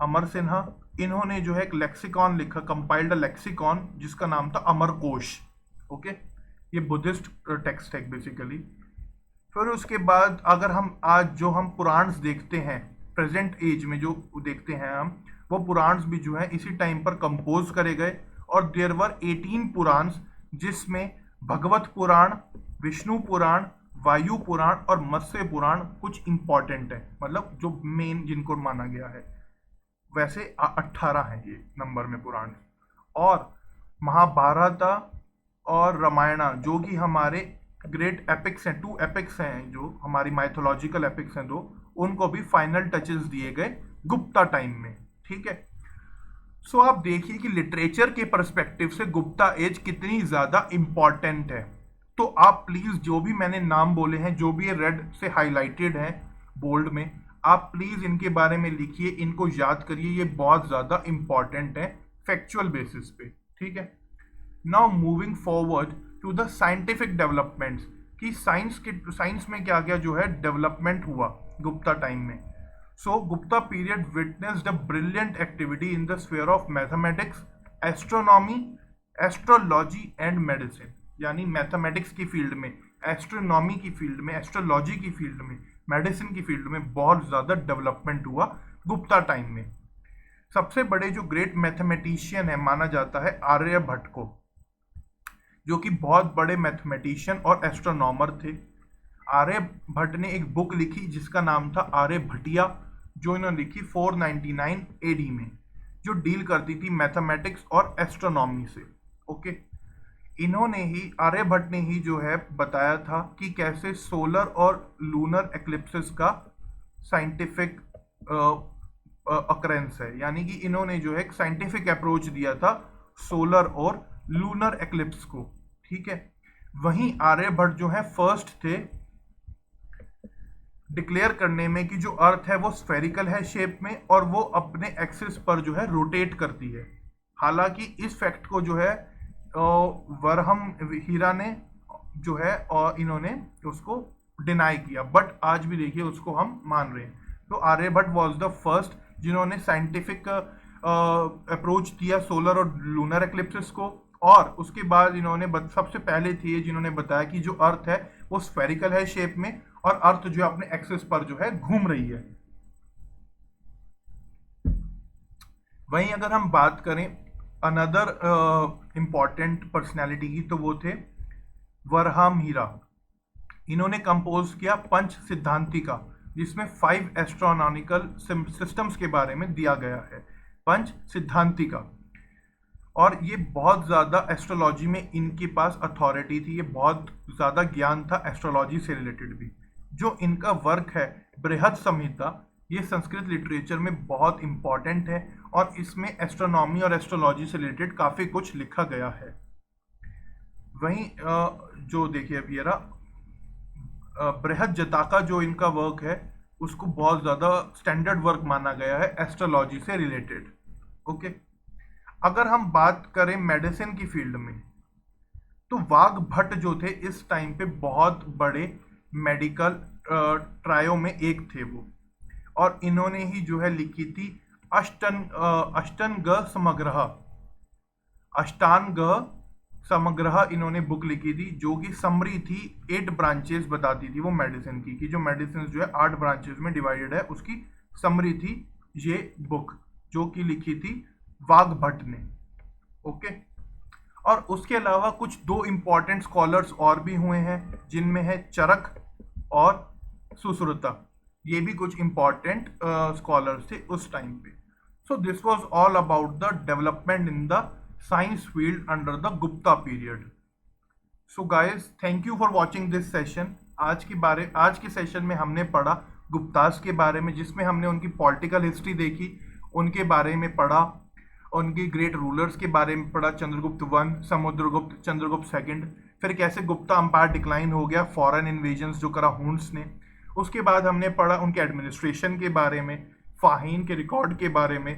अमर सिन्हा। इन्होंने जो है एक लेक्सिकॉन लिखा, कंपाइल्ड लेक्सिकॉन, जिसका नाम था अमरकोश, ओके। ये बुद्धिस्ट टेक्स्ट है बेसिकली। फिर उसके बाद अगर हम आज जो हम पुराण्स देखते हैं प्रेजेंट एज में जो देखते हैं हम, वो पुराण्स भी जो है इसी टाइम पर कंपोज करे गए। और देयर वर 18 पुराण्स, जिसमें भगवत पुराण, विष्णु पुराण, वायु पुराण और मत्स्य पुराण कुछ इंपॉर्टेंट है, मतलब जो मेन जिनको माना गया है। वैसे 18 हैं ये नंबर में पुराण। और महाभारत और रामायणा, जो कि हमारे ग्रेट एपिक्स हैं, 2 एपिक्स हैं जो हमारी माइथोलॉजिकल एपिक्स हैं 2, उनको भी फाइनल टचेस दिए गए गुप्ता टाइम में, ठीक है। सो आप देखिए कि लिटरेचर के पर्सपेक्टिव से गुप्ता एज कितनी ज्यादा इंपॉर्टेंट है। तो आप प्लीज जो भी मैंने नाम बोले हैं, जो भी ये रेड से हाईलाइटेड हैं बोल्ड में, आप प्लीज इनके बारे में लिखिए, इनको याद करिए, ये बहुत ज्यादा इंपॉर्टेंट है फैक्चुअल बेसिस पे, ठीक है। Now moving forward to the scientific developments, कि साइंस में क्या क्या जो है डेवलपमेंट हुआ गुप्ता टाइम में। So Gupta period witnessed a brilliant activity in the sphere of mathematics, astronomy, astrology and medicine, यानी मैथमेटिक्स की फील्ड में, एस्ट्रोनॉमी की फील्ड में, एस्ट्रोलॉजी की फील्ड में, मेडिसिन की फील्ड में बहुत ज्यादा डेवलपमेंट हुआ गुप्ता टाइम में। सबसे बड़े जो ग्रेट मैथमेटिशियन है माना जाता है आर्यभट्ट को, जो कि बहुत बड़े मैथमेटिशियन और एस्ट्रोनॉमर थे। आर्यभट्ट ने एक बुक लिखी जिसका नाम था आर्यभटिया, जो इन्होंने लिखी 499 एडी में, जो डील करती थी मैथमेटिक्स और एस्ट्रोनॉमी से, ओके। इन्होंने ही, आर्यभट्ट ने ही जो है बताया था कि कैसे सोलर और लूनर एक्लिप्सेस का साइंटिफिक अकरेंस है, यानी कि इन्होंने जो है एक साइंटिफिक अप्रोच दिया था सोलर और लूनर एक्लिप्स को, ठीक है। वहीं आर्यभट्ट जो है फर्स्ट थे डिक्लेयर करने में कि जो अर्थ है वो स्फेरिकल है शेप में और वो अपने एक्सिस पर जो है रोटेट करती है। हालांकि इस फैक्ट को जो है वरहम हीरा ने जो है और इन्होंने उसको डिनाई किया, बट आज भी देखिए उसको हम मान रहे हैं। तो आर्यभट्ट वाज द फर्स्ट जिन्होंने साइंटिफिक अप्रोच दिया सोलर और लूनर एक्लिप्सेस को, और उसके बाद इन्होंने सबसे पहले थे जिन्होंने बताया कि जो अर्थ है वो स्फेरिकल है शेप में और अर्थ जो है अपने एक्सिस पर जो है घूम रही है। वहीं अगर हम बात करें अनदर इंपॉर्टेंट पर्सनैलिटी की, तो वो थे वरहम हीरा। इन्होंने कंपोज किया पंच सिद्धांतिका, जिसमें 5 एस्ट्रोनॉमिकल सिस्टम्स के बारे में दिया गया है, पंच सिद्धांतिका। और ये बहुत ज़्यादा एस्ट्रोलॉजी में इनके पास अथॉरिटी थी, ये बहुत ज़्यादा ज्ञान था एस्ट्रोलॉजी से रिलेटेड भी। जो इनका वर्क है बृहद संहिता, ये संस्कृत लिटरेचर में बहुत इंपॉर्टेंट है और इसमें एस्ट्रोनॉमी और एस्ट्रोलॉजी से रिलेटेड काफ़ी कुछ लिखा गया है। वहीं जो देखिए अब ये रहा बृहद जताका, जो इनका वर्क है उसको बहुत ज़्यादा स्टैंडर्ड वर्क माना गया है एस्ट्रोलॉजी से रिलेटेड, ओके। अगर हम बात करें मेडिसिन की फील्ड में, तो वाघ भट्ट जो थे इस टाइम पे बहुत बड़े मेडिकल ट्रायो में एक थे वो, और इन्होंने ही जो है लिखी थी अष्टांग समग्रह, अष्टांग समग्रह इन्होंने बुक लिखी थी, जो कि समरी थी 8 ब्रांचेस बताती थी वो मेडिसिन की, कि जो मेडिसिन जो है 8 ब्रांचेस में डिवाइडेड है, उसकी समरी थी ये बुक जो कि लिखी थी वाघ भट्ट ने। ओके, और उसके अलावा कुछ दो इम्पॉर्टेंट स्कॉलर्स और भी हुए हैं जिनमें है चरक और सुश्रुता। ये भी कुछ इम्पॉर्टेंट स्कॉलर्स थे उस टाइम पे। सो this was all about the development in the science field under the Gupta period. So guys, thank you for watching this session. आज के सेशन में हमने पढ़ा गुप्तास के बारे में, जिसमें हमने उनकी पॉलिटिकल हिस्ट्री देखी, उनके बारे में पढ़ा, उनकी ग्रेट रूलर्स के बारे में पढ़ा, चंद्रगुप्त वन, समुद्रगुप्त, चंद्रगुप्त सेकंड, फिर कैसे गुप्ता अंपायर डिक्लाइन हो गया फॉरेन इन्वेजन्स जो करा हुन्स ने। उसके बाद हमने पढ़ा उनके एडमिनिस्ट्रेशन के बारे में, फाहीन के रिकॉर्ड के बारे में।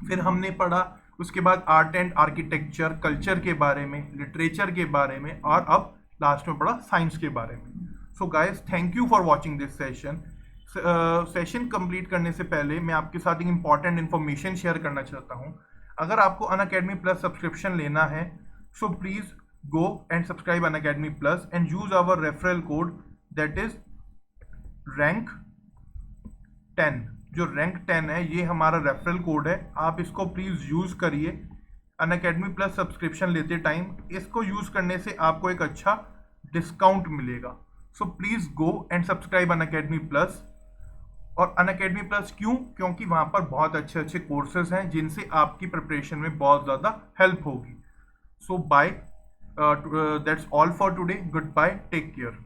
फिर हमने पढ़ा उसके बाद आर्ट एंड आर्किटेक्चर, कल्चर के बारे में, लिटरेचर के बारे में, और अब लास्ट में पढ़ा साइंस के बारे में। So guys, thank you for watching this session. Session complete करने से पहले मैं आपके साथ एक इंपॉर्टेंट इन्फॉर्मेशन शेयर करना चाहता हूँ। अगर आपको अनअकैडमी प्लस सब्सक्रिप्शन लेना है, so please go and subscribe Unacademy plus and use our referral code, that is rank 10। जो रैंक 10 है ये हमारा रेफरल कोड है, आप इसको प्लीज यूज करिए अनअकैडमी प्लस सब्सक्रिप्शन लेते टाइम। इसको यूज करने से आपको एक अच्छा डिस्काउंट मिलेगा। सो please go and subscribe Unacademy plus. और अनअकैडमी प्लस क्यों? क्योंकि वहां पर बहुत अच्छे अच्छे कोर्सेज हैं जिनसे आपकी प्रिपरेशन में बहुत ज़्यादा हेल्प होगी। So bye, that's all for today. Good bye, take care.